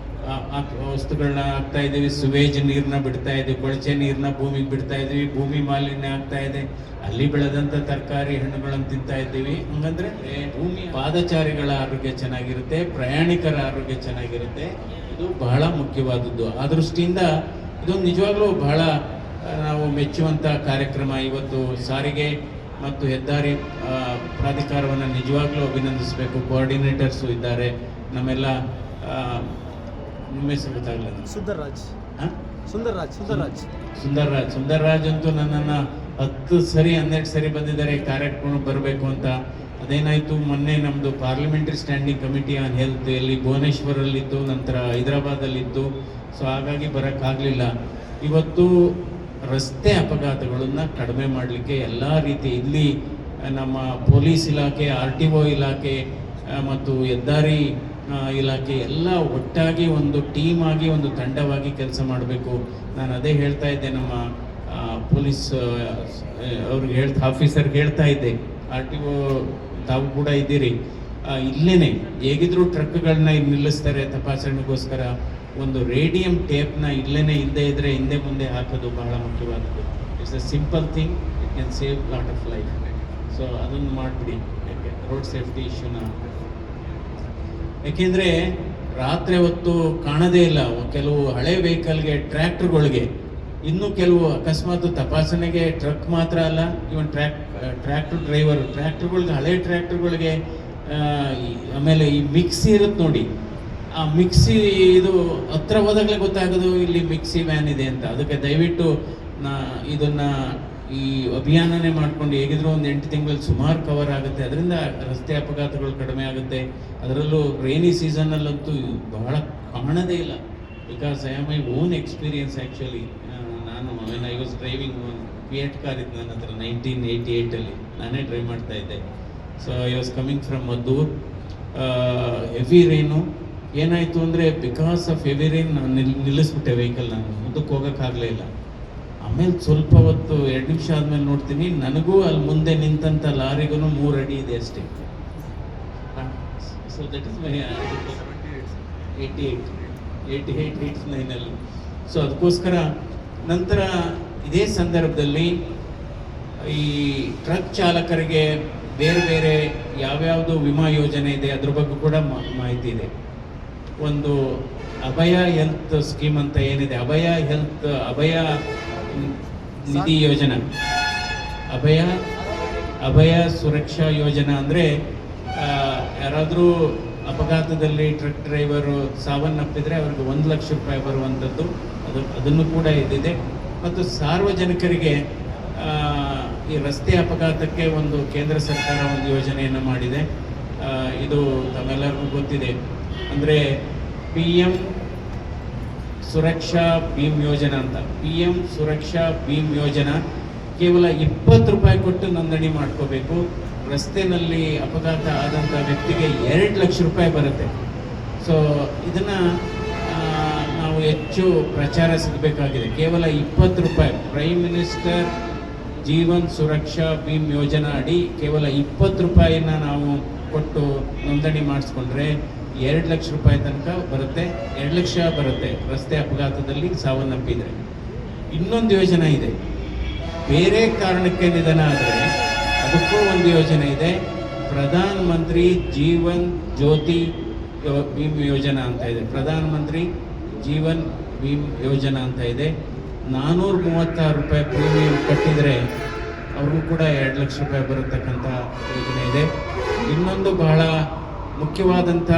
B: ವಸ್ತುಗಳನ್ನ ಹಾಕ್ತಾ ಇದ್ದೀವಿ, ಸುವೇಜ್ ನೀರನ್ನ ಬಿಡ್ತಾ ಇದ್ದೀವಿ, ಕೊಳಚೆ ನೀರನ್ನ ಭೂಮಿಗೆ ಬಿಡ್ತಾ ಇದ್ದೀವಿ, ಭೂಮಿ ಮಾಲಿನ್ಯ ಆಗ್ತಾ ಇದೆ, ಅಲ್ಲಿ ಬೆಳೆದಂಥ ತರಕಾರಿ ಹಣ್ಣುಗಳನ್ನು ತಿಂತಾ ಇದ್ದೀವಿ. ಹಂಗಂದ್ರೆ ಭೂಮಿ ಪಾದಚಾರಿಗಳ ಆರೋಗ್ಯ ಚೆನ್ನಾಗಿರುತ್ತೆ, ಪ್ರಯಾಣಿಕರ ಆರೋಗ್ಯ ಚೆನ್ನಾಗಿರುತ್ತೆ. ಇದು ಬಹಳ ಮುಖ್ಯವಾದದ್ದು. ಆ ದೃಷ್ಟಿಯಿಂದ ಇದೊಂದು ನಿಜವಾಗ್ಲೂ ಬಹಳ ನಾವು ಮೆಚ್ಚುವಂಥ ಕಾರ್ಯಕ್ರಮ. ಇವತ್ತು ಸಾರಿಗೆ ಮತ್ತು ಹೆದ್ದಾರಿ ಪ್ರಾಧಿಕಾರವನ್ನು ನಿಜವಾಗ್ಲೂ ಅಭಿನಂದಿಸಬೇಕು. ಕೋಆರ್ಡಿನೇಟರ್ಸು ಇದ್ದಾರೆ, ನಮ್ಮೆಲ್ಲ ನಿಮ್ಮ ಹೆಸರು ಗೊತ್ತಾಗಲ್ಲ, ಸುಂದರ್ರಾಜ್ ಅಂತೂ ನನ್ನನ್ನು 10 ಸರಿ 12 ಸರಿ ಬಂದಿದ್ದಾರೆ ಕಾರ್ಯಕ್ರಮ ಬರಬೇಕು ಅಂತ. ಅದೇನಾಯಿತು, ಮೊನ್ನೆ ನಮ್ಮದು parliamentary standing committee on health ಎಲ್ಲಿ ಭುವನೇಶ್ವರಲ್ಲಿತ್ತು, ನಂತರ ಹೈದರಾಬಾದಲ್ಲಿತ್ತು. ಸೊ ಹಾಗಾಗಿ ಬರೋಕ್ಕಾಗಲಿಲ್ಲ. ಇವತ್ತು ರಸ್ತೆ ಅಪಘಾತಗಳನ್ನು ಕಡಿಮೆ ಮಾಡಲಿಕ್ಕೆ ಎಲ್ಲ ರೀತಿ ಇಲ್ಲಿ ನಮ್ಮ ಪೊಲೀಸ್ ಇಲಾಖೆ, RTO ಇಲಾಖೆ ಮತ್ತು ಹೆದ್ದಾರಿ ಇಲಾಖೆ ಎಲ್ಲ ಒಟ್ಟಾಗಿ ಒಂದು ಟೀಮ್ ಆಗಿ, ಒಂದು ತಂಡವಾಗಿ ಕೆಲಸ ಮಾಡಬೇಕು. ನಾನು ಅದೇ ಹೇಳ್ತಾ ಇದ್ದೆ, ನಮ್ಮ ಪೊಲೀಸ್ ಅವ್ರಿಗೆ ಆಫೀಸರ್ಗೆ ಹೇಳ್ತಾ ಇದ್ದೆ, RTO ತಾವು ಕೂಡ ಇದ್ದೀರಿ, ಇಲ್ಲೇನೆ ಹೇಗಿದ್ರು ಟ್ರಕ್ಗಳನ್ನ ಇಲ್ಲಿ ನಿಲ್ಲಿಸ್ತಾರೆ ತಪಾಸಣೆಗೋಸ್ಕರ. ಒಂದು ರೇಡಿಯಂ ಟೇಪ್ನ ಇಲ್ಲದೇ ಇದ್ದರೆ ಹಿಂದೆ ಮುಂದೆ ಹಾಕೋದು ಬಹಳ ಮುಖ್ಯವಾದದ್ದು. It's a simple thing, it can save lot of life. So ಅದನ್ನು ಮಾಡಿಬಿಡಿ, ಯಾಕೆ ರೋಡ್ ಸೇಫ್ಟಿ ಇಶ್ಯೂನ. ಯಾಕೆಂದರೆ ರಾತ್ರಿ ಹೊತ್ತು ಕಾಣದೇ ಇಲ್ಲ ಕೆಲವು ಹಳೆ ವೆಹಿಕಲ್ಗೆ, ಟ್ರ್ಯಾಕ್ಟರ್ಗಳಿಗೆ, ಇನ್ನೂ ಕೆಲವು ಅಕಸ್ಮಾತ್ ತಪಾಸಣೆಗೆ ಟ್ರಕ್ ಮಾತ್ರ ಅಲ್ಲ, ಇವನ್ ಟ್ರ್ಯಾಕ್ಟರ್ ಡ್ರೈವರು, ಟ್ರ್ಯಾಕ್ಟರ್ಗಳಿಗೆ, ಹಳೆ ಟ್ರ್ಯಾಕ್ಟರ್ಗಳಿಗೆ, ಆಮೇಲೆ ಈ ಮಿಕ್ಸಿ ಇರುತ್ತೆ ನೋಡಿ, ಆ ಮಿಕ್ಸಿ ಇದು ಹತ್ರ ಹೋದಾಗಲೇ ಗೊತ್ತಾಗೋದು ಇಲ್ಲಿ ಮಿಕ್ಸಿ ವ್ಯಾನ್ ಇದೆ ಅಂತ. ಅದಕ್ಕೆ ದಯವಿಟ್ಟು ಇದನ್ನು ಈ ಅಭಿಯಾನನೇ ಮಾಡ್ಕೊಂಡು ಹೇಗಿದ್ರು ಒಂದು 8 ತಿಂಗಳಲ್ಲಿ ಸುಮಾರು ಕವರ್ ಆಗುತ್ತೆ. ಅದರಿಂದ ರಸ್ತೆ ಅಪಘಾತಗಳು ಕಡಿಮೆ ಆಗುತ್ತೆ. ಅದರಲ್ಲೂ ರೈನಿ ಸೀಸನ್ನಲ್ಲಂತೂ ಬಹಳ ಕಾಣದೇ ಇಲ್ಲ. Because I am my own experience actually. ನಾನು when I was driving Fiat car ಇತ್ತು ನನ್ನ ಹತ್ರ 1988 ನಾನೇ ಡ್ರೈವ್ ಮಾಡ್ತಾ ಇದ್ದೆ. So I was coming from Maddur. Heavy rain ಏನಾಯಿತು ಅಂದರೆ, ಬಿಕಾಸ್ ಆಫ್ ಹೆವಿ ರೈನ್ ನಾನು ನಿಲ್ಲಿಸ್ಬಿಟ್ಟೆ ವೆಹಿಕಲ್. ನಾನು ಮುಂದಕ್ಕೆ ಹೋಗೋಕ್ಕಾಗಲೇ ಇಲ್ಲ. ಆಮೇಲೆ ಸ್ವಲ್ಪ ಹೊತ್ತು 2 ನಿಮಿಷ ಆದಮೇಲೆ ನೋಡ್ತೀನಿ, ನನಗೂ ಅಲ್ಲಿ ಮುಂದೆ ನಿಂತಂಥ ಲಾರಿಗೂ 3 ಅಡಿ ಇದೆ ಅಷ್ಟೇ. So that is my 88 so ಅದಕ್ಕೋಸ್ಕರ ನಂತರ ಇದೇ ಸಂದರ್ಭದಲ್ಲಿ ಈ ಟ್ರಕ್ ಚಾಲಕರಿಗೆ ಬೇರೆ ಬೇರೆ ಯಾವ್ಯಾವುದು ವಿಮಾ ಯೋಜನೆ ಇದೆ ಅದ್ರ ಬಗ್ಗೆ ಕೂಡ ಮಾಹಿತಿ ಇದೆ. ಒಂದು ಅಭಯ ಹೆಲ್ತ್ ಸ್ಕೀಮ್ ಅಂತ ಏನಿದೆ, ಅಭಯ ನಿಧಿ ಯೋಜನಾ, ಅಭಯ ಸುರಕ್ಷಾ ಯೋಜನಾ ಅಂದರೆ ಯಾರಾದರೂ ಅಪಘಾತದಲ್ಲಿ ಟ್ರಕ್ ಡ್ರೈವರು ಸಾವನ್ನಪ್ಪಿದರೆ ಅವ್ರಿಗೆ 1 ಲಕ್ಷ ರೂಪಾಯಿ ಬರುವಂಥದ್ದು, ಅದನ್ನು ಕೂಡ ಇದಿದೆ. ಮತ್ತು ಸಾರ್ವಜನಿಕರಿಗೆ ಈ ರಸ್ತೆ ಅಪಘಾತಕ್ಕೆ ಒಂದು ಕೇಂದ್ರ ಸರ್ಕಾರ ಒಂದು ಯೋಜನೆಯನ್ನು ಮಾಡಿದೆ. ಇದು ತಮ್ಮೆಲ್ಲರಿಗೂ ಗೊತ್ತಿದೆ. ಅಂದರೆ PM ಸುರಕ್ಷಾ ಭೀಮ್ ಯೋಜನಾ ಅಂತ. PM ಸುರಕ್ಷಾ ಭೀಮ್ ಯೋಜನಾ ಕೇವಲ 20 ರೂಪಾಯಿ ಕೊಟ್ಟು ನೋಂದಣಿ ಮಾಡ್ಕೋಬೇಕು. ರಸ್ತೆಯಲ್ಲಿ ಅಪಘಾತ ಆದಂಥ ವ್ಯಕ್ತಿಗೆ 2 ಲಕ್ಷ ರೂಪಾಯಿ ಬರುತ್ತೆ. ಸೊ ಇದನ್ನು ನಾವು ಹೆಚ್ಚು ಪ್ರಚಾರ ಸಿಗಬೇಕಾಗಿದೆ. ಕೇವಲ 20 ರೂಪಾಯಿ ಪ್ರೈಮ್ ಮಿನಿಸ್ಟರ್ ಜೀವನ್ ಸುರಕ್ಷಾ ಭೀಮ್ ಯೋಜನಾ ಅಡಿ ಕೇವಲ 20 ರೂಪಾಯಿನ ನಾವು ಕೊಟ್ಟು ನೋಂದಣಿ ಮಾಡಿಸ್ಕೊಂಡ್ರೆ 2 ಲಕ್ಷ ರೂಪಾಯಿ ತನಕ ಬರುತ್ತೆ. 2 ಲಕ್ಷ ಬರುತ್ತೆ ರಸ್ತೆ ಅಪಘಾತದಲ್ಲಿ ಸಾವನ್ನಪ್ಪಿದರೆ. ಇನ್ನೊಂದು ಯೋಜನೆ ಇದೆ, ಬೇರೆ ಕಾರಣಕ್ಕೆ ನಿಧನ ಆದರೆ ಅದಕ್ಕೂ ಒಂದು ಯೋಜನೆ ಇದೆ. ಪ್ರಧಾನ ಮಂತ್ರಿ ಜೀವನ್ ಜ್ಯೋತಿ ಭೀಮ್ ಯೋಜನಾ ಅಂತ ಇದೆ. ಪ್ರಧಾನ ಮಂತ್ರಿ ಜೀವನ್ ಭೀಮ್ ಯೋಜನಾ ಅಂತ ಇದೆ. 436 ರೂಪಾಯಿ ಪ್ರೀಮಿಯಂ ಕಟ್ಟಿದರೆ ಅವ್ರಿಗೂ ಕೂಡ 2 ಲಕ್ಷ ರೂಪಾಯಿ ಬರತಕ್ಕಂಥ ಯೋಜನೆ ಇದೆ. ಇನ್ನೊಂದು ಬಹಳ ಮುಖ್ಯವಾದಂಥ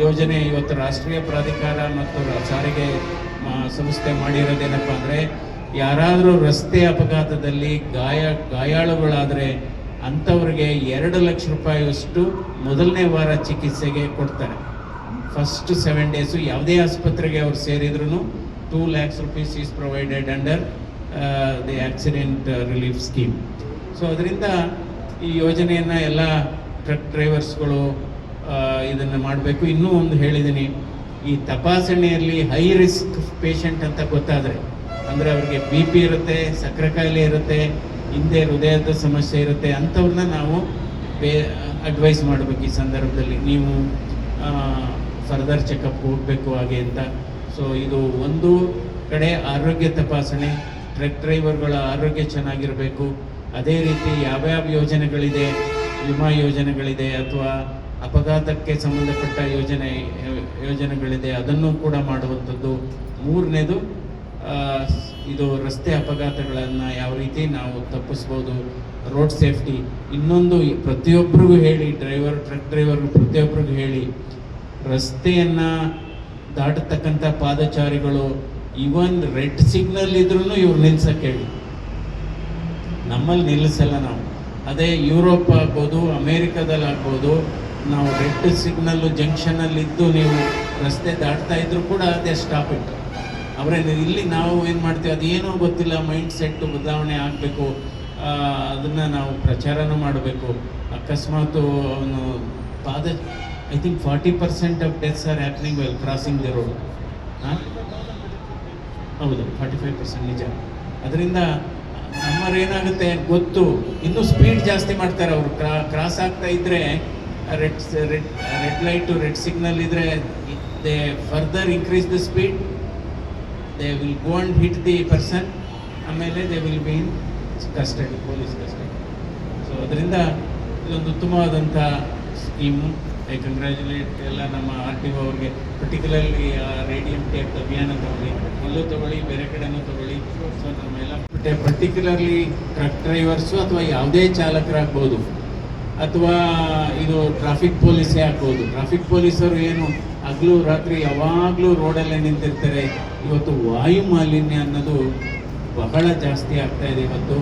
B: ಯೋಜನೆ ಇವತ್ತು ರಾಷ್ಟ್ರೀಯ ಪ್ರಾಧಿಕಾರ ಮತ್ತು ಸಾರಿಗೆ ಸಂಸ್ಥೆ ಮಾಡಿರೋದೇನಪ್ಪ ಅಂದರೆ, ಯಾರಾದರೂ ರಸ್ತೆ ಅಪಘಾತದಲ್ಲಿ ಗಾಯಾಳುಗಳಾದರೆ ಅಂಥವ್ರಿಗೆ 2 ಲಕ್ಷ ರೂಪಾಯಿಯಷ್ಟು ಮೊದಲನೇ ವಾರ ಚಿಕಿತ್ಸೆಗೆ ಕೊಡ್ತಾರೆ. ಫಸ್ಟ್ 7 ಡೇಸು ಯಾವುದೇ ಆಸ್ಪತ್ರೆಗೆ ಅವ್ರು ಸೇರಿದ್ರು 2 lakhs rupees is provided under the accident relief scheme. So ಅದರಿಂದ ಈ ಯೋಜನೆಯನ್ನು ಎಲ್ಲ ಟ್ರಕ್ ಡ್ರೈವರ್ಸ್ಗಳು ಇದನ್ನು ಮಾಡಬೇಕು. ಇನ್ನೂ ಒಂದು ಹೇಳಿದ್ದೀನಿ, ಈ ತಪಾಸಣೆಯಲ್ಲಿ ಹೈ ರಿಸ್ಕ್ ಪೇಷಂಟ್ ಅಂತ ಗೊತ್ತಾದರೆ, ಅಂದರೆ ಅವ್ರಿಗೆ BP ಇರುತ್ತೆ, ಸಕ್ಕರೆ ಕಾಯಿಲೆ ಇರುತ್ತೆ, ಹಿಂದೆ ಹೃದಯದ ಸಮಸ್ಯೆ ಇರುತ್ತೆ, ಅಂಥವ್ರನ್ನ ನಾವು ಅಡ್ವೈಸ್ ಮಾಡಬೇಕು. ಈ ಸಂದರ್ಭದಲ್ಲಿ ನೀವು ಫರ್ದರ್ ಚೆಕಪ್ ಹೋಗಬೇಕು ಹಾಗೆ ಅಂತ. ಸೊ ಇದು ಒಂದು ಕಡೆ ಆರೋಗ್ಯ ತಪಾಸಣೆ, ಟ್ರಕ್ ಡ್ರೈವರ್ಗಳ ಆರೋಗ್ಯ ಚೆನ್ನಾಗಿರಬೇಕು. ಅದೇ ರೀತಿ ಯಾವ್ಯಾವ ಯೋಜನೆಗಳಿದೆ, ವಿಮಾ ಯೋಜನೆಗಳಿದೆ ಅಥವಾ ಅಪಘಾತಕ್ಕೆ ಸಂಬಂಧಪಟ್ಟ ಯೋಜನೆಗಳಿದೆ, ಅದನ್ನು ಕೂಡ ಮಾಡುವಂಥದ್ದು. ಮೂರನೇದು ಇದು ರಸ್ತೆ ಅಪಘಾತಗಳನ್ನು ಯಾವ ರೀತಿ ನಾವು ತಪ್ಪಿಸ್ಬೋದು, ರೋಡ್ ಸೇಫ್ಟಿ. ಇನ್ನೊಂದು ಪ್ರತಿಯೊಬ್ಬರಿಗೂ ಹೇಳಿ, ಟ್ರಕ್ ಡ್ರೈವರ್ಗೂ ಪ್ರತಿಯೊಬ್ಬರಿಗೂ ಹೇಳಿ, ರಸ್ತೆಯನ್ನು ದಾಟತಕ್ಕಂಥ ಪಾದಚಾರಿಗಳು ಇವನ್ ರೆಡ್ ಸಿಗ್ನಲ್ ಇದ್ರೂ ಇವ್ರು ನಿಲ್ಸಕ್ಕೆ ಹೇಳಿ. ನಮ್ಮಲ್ಲಿ ನಿಲ್ಲಿಸಲ್ಲ ನಾವು. ಅದೇ ಯುರೋಪ್ ಆಗ್ಬೋದು, ಅಮೇರಿಕಾದಲ್ಲಿ ಆಗ್ಬೋದು, ನಾವು ರೆಡ್ ಸಿಗ್ನಲ್ಲು ಜಂಕ್ಷನಲ್ಲಿದ್ದು ನೀವು ರಸ್ತೆ ದಾಟ್ತಾ ಇದ್ರು ಕೂಡ ಅದೇ ಸ್ಟಾಪ್ ಇಟ್ಟು ಅವರೇ. ಇಲ್ಲಿ ನಾವು ಏನು ಮಾಡ್ತೀವಿ ಅದೇನೋ ಗೊತ್ತಿಲ್ಲ, ಮೈಂಡ್ ಸೆಟ್ ಬದಲಾವಣೆ ಆಗಬೇಕು. ಅದನ್ನು ನಾವು ಪ್ರಚಾರನೂ ಮಾಡಬೇಕು. ಅಕಸ್ಮಾತು ಅವನು I think 40% of deaths R happening well crossing the road. ಹೌದು, 45% ನಿಜ. ಅದರಿಂದ ನಮ್ಮರೇನಾಗುತ್ತೆ ಗೊತ್ತು, ಇನ್ನೂ ಸ್ಪೀಡ್ ಜಾಸ್ತಿ ಮಾಡ್ತಾರೆ ಅವರು. ಕ್ರಾಸ್ ಆಗ್ತಾ ಇದ್ದರೆ ರೆಡ್ ಲೈಟು ರೆಡ್ ಸಿಗ್ನಲ್ ಇದ್ದರೆ they further increase the speed, they will go and hit the person, ಆಮೇಲೆ they will be in custody, police custody. So ಅದರಿಂದ ಇದೊಂದು ಉತ್ತಮವಾದಂಥ ಸ್ಕೀಮು. ಐ ಕಂಗ್ರ್ಯಾಚುಲೇಟ್ ಎಲ್ಲ ನಮ್ಮ RTO ಅವ್ರಿಗೆ, ಪರ್ಟಿಕ್ಯುಲರ್ಲಿ ರೇಡಿಯಂ ಟೇಪ್ ಅಭಿಯಾನ ತಗೊಳ್ಳಿ, ಇಲ್ಲೂ ತಗೊಳ್ಳಿ, ಬೇರೆ ಕಡೆನೂ ತಗೊಳ್ಳಿ. ಸೊ ನಮ್ಮೆಲ್ಲ ಪರ್ಟಿಕ್ಯುಲರ್ಲಿ ಟ್ರಕ್ ಡ್ರೈವರ್ಸು ಅಥವಾ ಯಾವುದೇ ಚಾಲಕರಾಗ್ಬೋದು, ಅಥವಾ ಇದು ಟ್ರಾಫಿಕ್ ಪೊಲೀಸೇ ಆಗ್ಬೋದು. ಟ್ರಾಫಿಕ್ ಪೊಲೀಸರು ಏನು ಹಗಲು ರಾತ್ರಿ ಯಾವಾಗಲೂ ರೋಡಲ್ಲೇ ನಿಂತಿರ್ತಾರೆ. ಇವತ್ತು ವಾಯು ಮಾಲಿನ್ಯ ಅನ್ನೋದು ಬಹಳ ಜಾಸ್ತಿ ಆಗ್ತಾ ಇದೆ. ಇವತ್ತು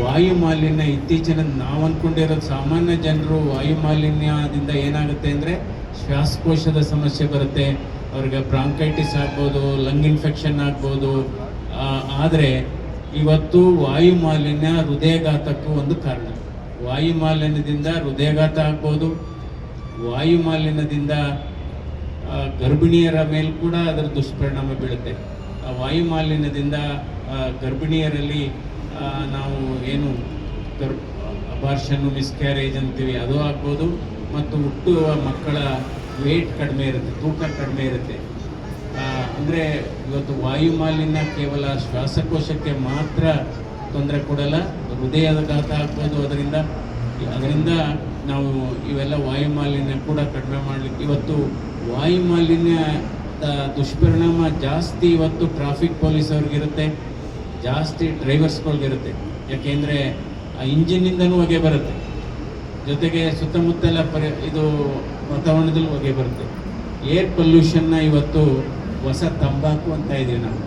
B: ವಾಯು ಮಾಲಿನ್ಯ ಇತ್ತೀಚಿನ ನಾವು ಅಂದ್ಕೊಂಡಿರೋದು, ಸಾಮಾನ್ಯ ಜನರು ವಾಯು ಮಾಲಿನ್ಯದಿಂದ ಏನಾಗುತ್ತೆ ಅಂದರೆ ಶ್ವಾಸಕೋಶದ ಸಮಸ್ಯೆ ಬರುತ್ತೆ, ಅವ್ರಿಗೆ ಬ್ರಾಂಕೈಟಿಸ್ ಆಗ್ಬೋದು, ಲಂಗ್ ಇನ್ಫೆಕ್ಷನ್ ಆಗ್ಬೋದು. ಆದರೆ ಇವತ್ತು ವಾಯು ಮಾಲಿನ್ಯ ಹೃದಯಘಾತಕ್ಕೂ ಒಂದು ಕಾರಣ. ವಾಯು ಮಾಲಿನ್ಯದಿಂದ ಹೃದಯಘಾತ ಆಗ್ಬೋದು, ವಾಯು ಮಾಲಿನ್ಯದಿಂದ ಗರ್ಭಿಣಿಯರ ಮೇಲೆ ಕೂಡ ಅದರ ದುಷ್ಪರಿಣಾಮ ಬೀಳುತ್ತೆ. ವಾಯು ಮಾಲಿನ್ಯದಿಂದ ಗರ್ಭಿಣಿಯರಲ್ಲಿ ನಾವು ಏನು ಅಬಾರ್ಷನ್ನು, ಮಿಸ್ಕ್ಯಾರೇಜ್ ಅಂತೀವಿ, ಅದು ಆಗ್ಬೋದು. ಮತ್ತು ಹುಟ್ಟುವ ಮಕ್ಕಳ ವೇಟ್ ಕಡಿಮೆ ಇರುತ್ತೆ, ತೂಕ ಕಡಿಮೆ ಇರುತ್ತೆ. ಅಂದರೆ ಇವತ್ತು ವಾಯು ಮಾಲಿನ್ಯ ಕೇವಲ ಶ್ವಾಸಕೋಶಕ್ಕೆ ಮಾತ್ರ ತೊಂದರೆ ಕೊಡಲ್ಲ, ಹೃದಯಘಾತ ಆಗ್ಬೋದು. ಅದರಿಂದ ನಾವು ಇವೆಲ್ಲ ವಾಯು ಮಾಲಿನ್ಯ ಕೂಡ ಕಡಿಮೆ ಮಾಡಲಿಕ್ಕೆ, ಇವತ್ತು ವಾಯು ಮಾಲಿನ್ಯದ ದುಷ್ಪರಿಣಾಮ ಜಾಸ್ತಿ ಇವತ್ತು ಟ್ರಾಫಿಕ್ ಪೊಲೀಸ್ ಅವ್ರಿಗಿರುತ್ತೆ, ಜಾಸ್ತಿ ಡ್ರೈವರ್ಸ್ಗಳಿಗಿರುತ್ತೆ. ಯಾಕೆಂದರೆ ಆ ಇಂಜಿನಿಂದನೂ ಹೊಗೆ ಬರುತ್ತೆ, ಜೊತೆಗೆ ಸುತ್ತಮುತ್ತಲ ಇದು ವಾತಾವರಣದಲ್ಲೂ ಹೊಗೆ ಬರುತ್ತೆ. ಏರ್ ಪೊಲ್ಯೂಷನ್ನ ಇವತ್ತು ಹೊಸ ತಂಬಾಕು ಅಂತ ಇದ್ದೀವಿ ನಾವು,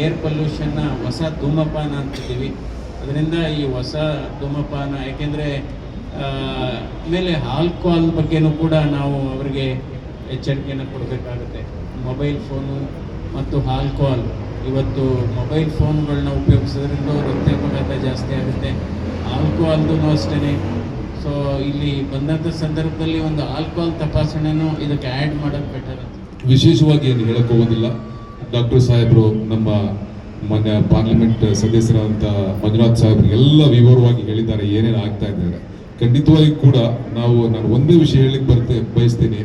B: ಏರ್ ಪೊಲ್ಯೂಷನ್ನ ಹೊಸ ಧೂಮಪಾನ ಅಂತಿದ್ದೀವಿ. ಅದರಿಂದ ಈ ಹೊಸ ಧೂಮಪಾನ, ಯಾಕೆಂದರೆ ಆಮೇಲೆ ಆಲ್ಕೋಹಾಲ್ ಬಗ್ಗೆನೂ ಕೂಡ ನಾವು ಅವರಿಗೆ ಎಚ್ಚರಿಕೆಯನ್ನು ಕೊಡಬೇಕಾಗುತ್ತೆ. ಮೊಬೈಲ್ ಫೋನು ಮತ್ತು ಆಲ್ಕೋಹಾಲ್, ಇವತ್ತು ಮೊಬೈಲ್ ಫೋನ್ಗಳನ್ನ ಉಪಯೋಗಿಸೋದ್ರಿಂದ ಹೃದಯಾಘಾತ ಜಾಸ್ತಿ ಆಗುತ್ತೆ. ಆಲ್ಕೋಹಾಲ್ದು ಅಷ್ಟೇ. ಸೊ ಇಲ್ಲಿ ಬಂದಂಥ ಸಂದರ್ಭದಲ್ಲಿ ಒಂದು ಆಲ್ಕೋಹಾಲ್ ತಪಾಸಣೆನೂ ಇದಕ್ಕೆ ಆ್ಯಡ್ ಮಾಡೋದು ಬೆಟರ್ ಅಂತ.
C: ವಿಶೇಷವಾಗಿ ಏನು ಹೇಳಕ್ಕೆ ಹೋಗೋದಿಲ್ಲ. ಡಾಕ್ಟರ್ ಸಾಹೇಬರು, ನಮ್ಮ ಮಾನ್ಯ ಪಾರ್ಲಿಮೆಂಟ್ ಸದಸ್ಯರಾದಂಥ ಮಂಜುನಾಥ್ ಸಾಹೇಬರು ಎಲ್ಲ ವಿವರವಾಗಿ ಹೇಳಿದ್ದಾರೆ ಏನೇನು ಆಗ್ತಾ ಇದ್ದಾರೆ. ಖಂಡಿತವಾಗಿ ಕೂಡ ನಾನು ಒಂದೇ ವಿಷಯ ಹೇಳಲಿಕ್ಕೆ ಬಯಸ್ತೀನಿ.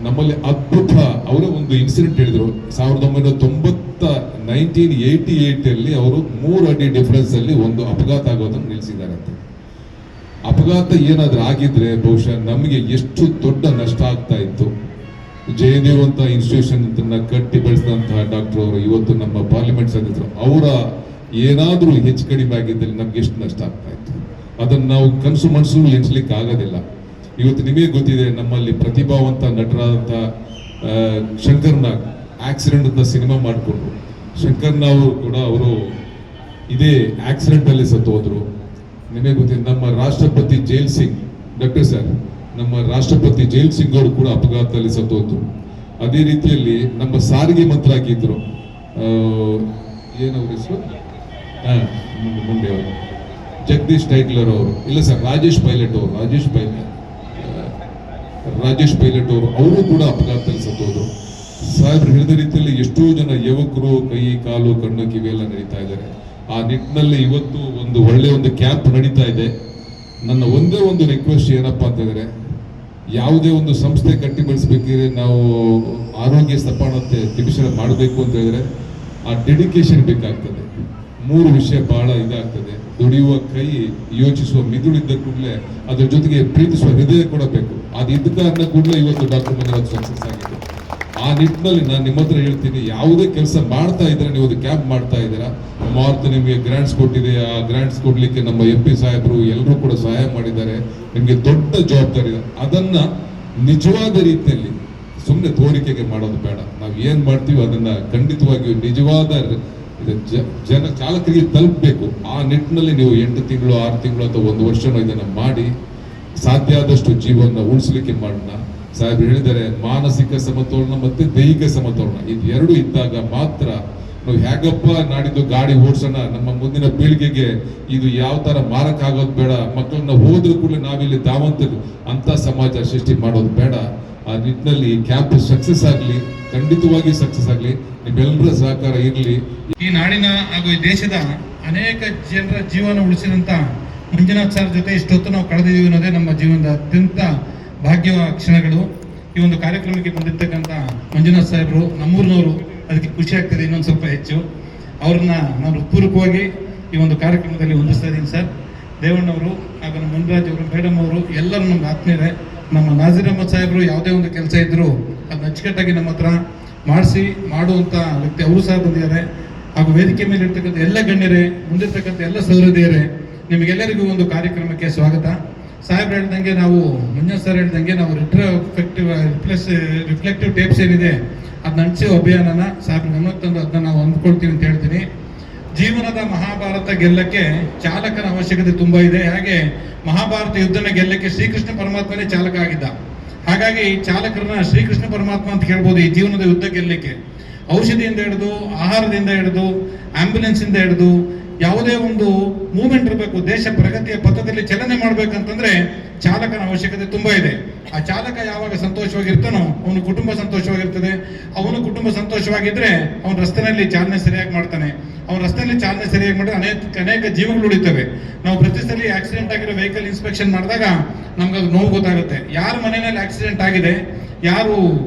C: ನಮ್ಮಲ್ಲಿ ಅದ್ಭುತ, ಅವರೇ ಒಂದು ಇನ್ಸಿಡೆಂಟ್ ಹೇಳಿದರು. 1988 ಅವರು 3 ಅಡಿ ಡಿಫರೆನ್ಸ್ ಅಲ್ಲಿ ಒಂದು ಅಪಘಾತ ಆಗೋದನ್ನು ನಿಲ್ಲಿಸಿದ್ದಾರೆ ಅಂತ. ಅಪಘಾತ ಏನಾದ್ರೂ ಆಗಿದ್ರೆ ಬಹುಶಃ ನಮಗೆ ಎಷ್ಟು ದೊಡ್ಡ ನಷ್ಟ ಆಗ್ತಾ ಇತ್ತು. ಜಯದೇವ್ ಅಂತ ಇನ್ಸ್ಟಿಟ್ಯೂಷನ್ ಕಟ್ಟಿ ಬೆಳೆಸಿದಂತಹ ಡಾಕ್ಟರ್ ಅವರು ಇವತ್ತು ನಮ್ಮ ಪಾರ್ಲಿಮೆಂಟ್ ಸದಸ್ಯರು, ಅವರ ಏನಾದ್ರೂ ಹೆಚ್ಚು ಕಡಿಮೆ ಆಗಿದ್ದಲ್ಲಿ ನಮ್ಗೆ ಎಷ್ಟು ನಷ್ಟ ಆಗ್ತಾ ಇತ್ತು, ಅದನ್ನು ನಾವು ಕನಸು ಮನಸ್ಸು ಎಣಿಸ್ಲಿಕ್ಕೆ ಆಗೋದಿಲ್ಲ. ಇವತ್ತು ನಿಮಗೆ ಗೊತ್ತಿದೆ, ನಮ್ಮಲ್ಲಿ ಪ್ರತಿಭಾವಂತ ನಟರಾದಂಥ ಶಂಕರ್ ನಾಗ್ ಆಕ್ಸಿಡೆಂಟ್ ಅಂತ ಸಿನಿಮಾ ಮಾಡಿಕೊಂಡ್ರು. ಶಂಕರ್ ನಾಗ್ ಕೂಡ ಅವರು ಇದೇ ಆಕ್ಸಿಡೆಂಟ್ ಅಲ್ಲಿ ಸತ್ತು ಹೋದ್ರು. ನಿಮಗೆ ಗೊತ್ತಿದೆ, ನಮ್ಮ ರಾಷ್ಟ್ರಪತಿ ಜೈಲ್ ಸಿಂಗ್, ಡಾಕ್ಟರ್ ಸರ್, ನಮ್ಮ ರಾಷ್ಟ್ರಪತಿ ಜೈಲ್ ಸಿಂಗ್ ಅವರು ಕೂಡ ಅಪಘಾತದಲ್ಲಿ ಸತ್ತು ಹೋದ್ರು. ಅದೇ ರೀತಿಯಲ್ಲಿ ನಮ್ಮ ಸಾರಿಗೆ ಮಂತ್ರಿ ಆಗಿದ್ರು, ಏನವ್ರ ಹೆಸರು, ಮುಂದೆ ಅವರು ಜಗದೀಶ್ ಟೈಟ್ಲರ್ ಅವರು, ಇಲ್ಲ ಸರ್, ರಾಜೇಶ್ ಪೈಲಟ್ ಅವರು ಕೂಡ ಅಪಘಾತದಲ್ಲಿ ಸತ್ತೋದ್ರು. ಸಾಹೇಬ್ರು ಹೇಳಿದ ರೀತಿಯಲ್ಲಿ ಎಷ್ಟೋ ಜನ ಯುವಕರು ಕೈ ಕಾಲು ಕಣ್ಣು ಕಿವಿ ಎಲ್ಲ ನಡೀತಾ ಇದ್ದಾರೆ. ಆ ನಿಟ್ಟಿನಲ್ಲಿ ಇವತ್ತು ಒಂದು ಒಳ್ಳೆ ಒಂದು ಕ್ಯಾಂಪ್ ನಡೀತಾ ಇದೆ. ನನ್ನ ಒಂದೇ ಒಂದು ರಿಕ್ವೆಸ್ಟ್ ಏನಪ್ಪಾ ಅಂತಂದ್ರೆ, ಯಾವುದೇ ಒಂದು ಸಂಸ್ಥೆ ಕಟ್ಟಿ ಬೆಳೆಸಬೇಕಿದ್ರೆ ನಾವು ಆರೋಗ್ಯ ಸಪಾನತೆ ದಿವಸ ಮಾಡಬೇಕು ಅಂತ ಹೇಳಿದ್ರೆ ಆ ಡೆಡಿಕೇಶನ್ ಬೇಕಾಗ್ತದೆ. 3 ವಿಷಯ ಬಹಳ ಇದಾಗ್ತದೆ. ದುಡಿಯುವ ಕೈ, ಯೋಚಿಸುವ ಮಿದುಳಿದ್ದ ಕೂಡಲೇ ಅದ್ರ ಜೊತೆಗೆ ಪ್ರೀತಿಸುವ ಹೃದಯ ಕೂಡ ಬೇಕು. ಅದು ಇದ್ದ ಕಾರಣ ಕೂಡಲೇ ಇವತ್ತು ಡಾಕ್ಟರ್ ಮಂಜುನಾಥ್ ಸಕ್ಸಸ್ ಆಗಿದೆ. ಆ ನಿಟ್ಟಿನಲ್ಲಿ ನಾನು ನಿಮ್ಮ ಹತ್ರ ಹೇಳ್ತೀನಿ, ಯಾವುದೇ ಕೆಲಸ ಮಾಡ್ತಾ ಇದ್ರೆ ನೀವು ಅದು ಕ್ಯಾಂಪ್ ಮಾಡ್ತಾ ಇದ್ದೀರಾ, ಮಾರ್ತ್ ನಿಮಗೆ ಗ್ರಾಂಟ್ಸ್ ಕೊಟ್ಟಿದೆ. ಆ ಗ್ರಾಂಟ್ಸ್ ಕೊಡ್ಲಿಕ್ಕೆ ನಮ್ಮ MP ಸಾಹೇಬರು ಎಲ್ಲರೂ ಕೂಡ ಸಹಾಯ ಮಾಡಿದ್ದಾರೆ. ನಿಮಗೆ ದೊಡ್ಡ ಜವಾಬ್ದಾರಿ ಇದೆ. ಅದನ್ನ ನಿಜವಾದ ರೀತಿಯಲ್ಲಿ ಸುಮ್ಮನೆ ತೋರಿಕೆಗೆ ಮಾಡೋದು ಬೇಡ. ನಾವು ಏನ್ ಮಾಡ್ತೀವಿ ಅದನ್ನ ಖಂಡಿತವಾಗಿಯೂ ನಿಜವಾದ ಜನ ಚಾಲಕರಿಗೆ ತಲುಪಬೇಕು. ಆ ನಿಟ್ಟಿನಲ್ಲಿ ನೀವು 8 ತಿಂಗಳು 6 ತಿಂಗಳು ಅಥವಾ 1 ವರ್ಷನೋ ಇದನ್ನ ಮಾಡಿ ಸಾಧ್ಯ ಆದಷ್ಟು ಜೀವನ ಉಳಿಸ್ಲಿಕ್ಕೆ ಮಾಡೋಣ. ಸಾಹೇಬ್ ಹೇಳಿದ್ದಾರೆ, ಮಾನಸಿಕ ಸಮತೋಲನ ಮತ್ತೆ ದೈಹಿಕ ಸಮತೋಲನ ಇದು ಇದ್ದಾಗ ಮಾತ್ರ ನಾವು ಹೇಗಪ್ಪ ನಾಡಿದ್ದು ಗಾಡಿ ಓಡಿಸೋಣ, ನಮ್ಮ ಮುಂದಿನ ಪೀಳಿಗೆಗೆ ಇದು ಯಾವ ತರ ಮಾರಕ ಆಗೋದು ಬೇಡ, ಮಕ್ಕಳನ್ನ ಹೋದ್ರೂ ಕೂಡ ನಾವಿಲ್ಲಿ ಧಾವಂತರು ಅಂತ ಸಮಾಜ ಸೃಷ್ಟಿ ಮಾಡೋದು ಬೇಡ. ಆ ನಿಟ್ಟಿನಲ್ಲಿ ಕ್ಯಾಂಪ್ ಸಕ್ಸಸ್ ಆಗಲಿ, ಖಂಡಿತವಾಗಿ ಸಕ್ಸಸ್ ಆಗಲಿ, ನಿಮ್ಮೆಲ್ಲರ ಸಹಕಾರ ಇರಲಿ.
D: ಈ ನಾಡಿನ ಹಾಗೂ ಈ ದೇಶದ ಅನೇಕ ಜನರ ಜೀವನ ಉಳಿಸಿದಂತ ಮಂಜುನಾಥ್ ಸರ್ ಜೊತೆ ಇಷ್ಟೊತ್ತು ನಾವು ಕಳೆದಿದ್ದೀವಿ ಅನ್ನೋದೇ ನಮ್ಮ ಜೀವನದ ಅತ್ಯಂತ ಭಾಗ್ಯ ಕ್ಷಣಗಳು. ಈ ಒಂದು ಕಾರ್ಯಕ್ರಮಕ್ಕೆ ಬಂದಿರ್ತಕ್ಕಂಥ ಮಂಜುನಾಥ್ ಸಾಹೇಬರು ನಮ್ಮೂರಿನವರು, ಅದಕ್ಕೆ ಖುಷಿ ಆಗ್ತದೆ ಇನ್ನೊಂದು ಸ್ವಲ್ಪ ಹೆಚ್ಚು. ಅವ್ರನ್ನ ನಾನು ಹೃತ್ಪೂರ್ವಕವಾಗಿ ಈ ಒಂದು ಕಾರ್ಯಕ್ರಮದಲ್ಲಿ ಹೊಂದಿಸ್ತಾ ಇದ್ದೀನಿ ಸರ್. ದೇವಣ್ಣವರು ಹಾಗೂ ನಮ್ಮ ಮುನ್ರಾಜ್ ಅವರು, ಮೇಡಮ್ ಅವರು ಎಲ್ಲರೂ ನಮ್ಗೆ ಆತ್ಮೀಯರೇ. ನಮ್ಮ ನಾಜೀರ್ ಅಹಮದ್ ಸಾಹೇಬರು ಯಾವುದೇ ಒಂದು ಕೆಲಸ ಇದ್ದರೂ ಅದನ್ನ ಅಚ್ಚುಕಟ್ಟಾಗಿ ನಮ್ಮ ಹತ್ರ ಮಾಡುವಂಥ ವ್ಯಕ್ತಿ ಅವರು ಸಹ ಬಂದಿದ್ದಾರೆ. ಹಾಗೂ ವೇದಿಕೆ ಮೇಲೆ ಇರ್ತಕ್ಕಂಥ ಎಲ್ಲ ಗಣ್ಯರೇ, ಮುಂದಿರ್ತಕ್ಕಂಥ ಎಲ್ಲ ಸಹೃದಯರೇ, ನಿಮಗೆಲ್ಲರಿಗೂ ಒಂದು ಕಾರ್ಯಕ್ರಮಕ್ಕೆ ಸ್ವಾಗತ. ಸಾಹೇಬ್ರು ಹೇಳ್ದಂಗೆ, ನಾವು ಮಂಜುನಾಥ್ ಸರ್ ಹೇಳ್ದಂಗೆ, ನಾವು ರಿಫ್ಲೆಕ್ಟಿವ್ ಟೇಪ್ಸ್ ಏನಿದೆ ಅದನ್ನ ಅಂಟಿಸೋ ಅಭಿಯಾನನ ಸಾಹೇಬ್ರು ಗಮನಕ್ಕೆ ತಂದು ಅದನ್ನ ನಾವು ಅಂದ್ಕೊಳ್ತೀವಿ ಅಂತ ಹೇಳ್ತೀನಿ. ಜೀವನದ ಮಹಾಭಾರತ ಗೆಲ್ಲಕ್ಕೆ ಚಾಲಕನ ಅವಶ್ಯಕತೆ ತುಂಬಾ ಇದೆ. ಹಾಗೆ ಮಹಾಭಾರತ ಯುದ್ಧನ ಗೆಲ್ಲಕ್ಕೆ ಶ್ರೀಕೃಷ್ಣ ಪರಮಾತ್ಮನೇ ಚಾಲಕ ಆಗಿದ್ದ. ಹಾಗಾಗಿ ಚಾಲಕರನ್ನ ಶ್ರೀಕೃಷ್ಣ ಪರಮಾತ್ಮ ಅಂತ ಹೇಳ್ಬೋದು ಈ ಜೀವನದ ಯುದ್ಧ ಗೆಲ್ಲಕ್ಕೆ. ಔಷಧಿಯಿಂದ ಹಿಡಿದು, ಆಹಾರದಿಂದ ಹಿಡಿದು, ಆಂಬ್ಯುಲೆನ್ಸ್ ಇಂದ ಹಿಡಿದು ಯಾವುದೇ ಒಂದು ಮೂವ್ಮೆಂಟ್ ಇರಬೇಕು, ದೇಶ ಪ್ರಗತಿಯ ಪಥದಲ್ಲಿ ಚಲನೆ ಮಾಡ್ಬೇಕಂತಂದ್ರೆ ಚಾಲಕನ ಅವಶ್ಯಕತೆ ತುಂಬಾ ಇದೆ. ಆ ಚಾಲಕ ಯಾವಾಗ ಸಂತೋಷವಾಗಿರ್ತಾನೋ ಅವನು ಕುಟುಂಬ ಸಂತೋಷವಾಗಿರ್ತದೆ. ಅವನು ಕುಟುಂಬ ಸಂತೋಷವಾಗಿದ್ರೆ ಅವನ ರಸ್ತೆಯಲ್ಲಿ ಚಾಲನೆ ಸರಿಯಾಗಿ ಮಾಡ್ತಾನೆ. ಅವನ ರಸ್ತೆಯಲ್ಲಿ ಚಾಲನೆ ಸರಿಯಾಗಿ ಮಾಡಿದ್ರೆ ಅನೇಕ ಜೀವಗಳು ಉಳಿತವೆ. ನಾವು ಪ್ರತಿ ಸಲ ಆಕ್ಸಿಡೆಂಟ್ ಆಗಿರೋ ವೆಹಿಕಲ್ ಇನ್ಸ್ಪೆಕ್ಷನ್ ಮಾಡಿದಾಗ ನಮ್ಗೆ ಅದು ನೋವು ಗೊತ್ತಾಗುತ್ತೆ. ಯಾರ ಮನೆಯಲ್ಲಿ ಆಕ್ಸಿಡೆಂಟ್ ಆಗಿದೆ, ಯಾರು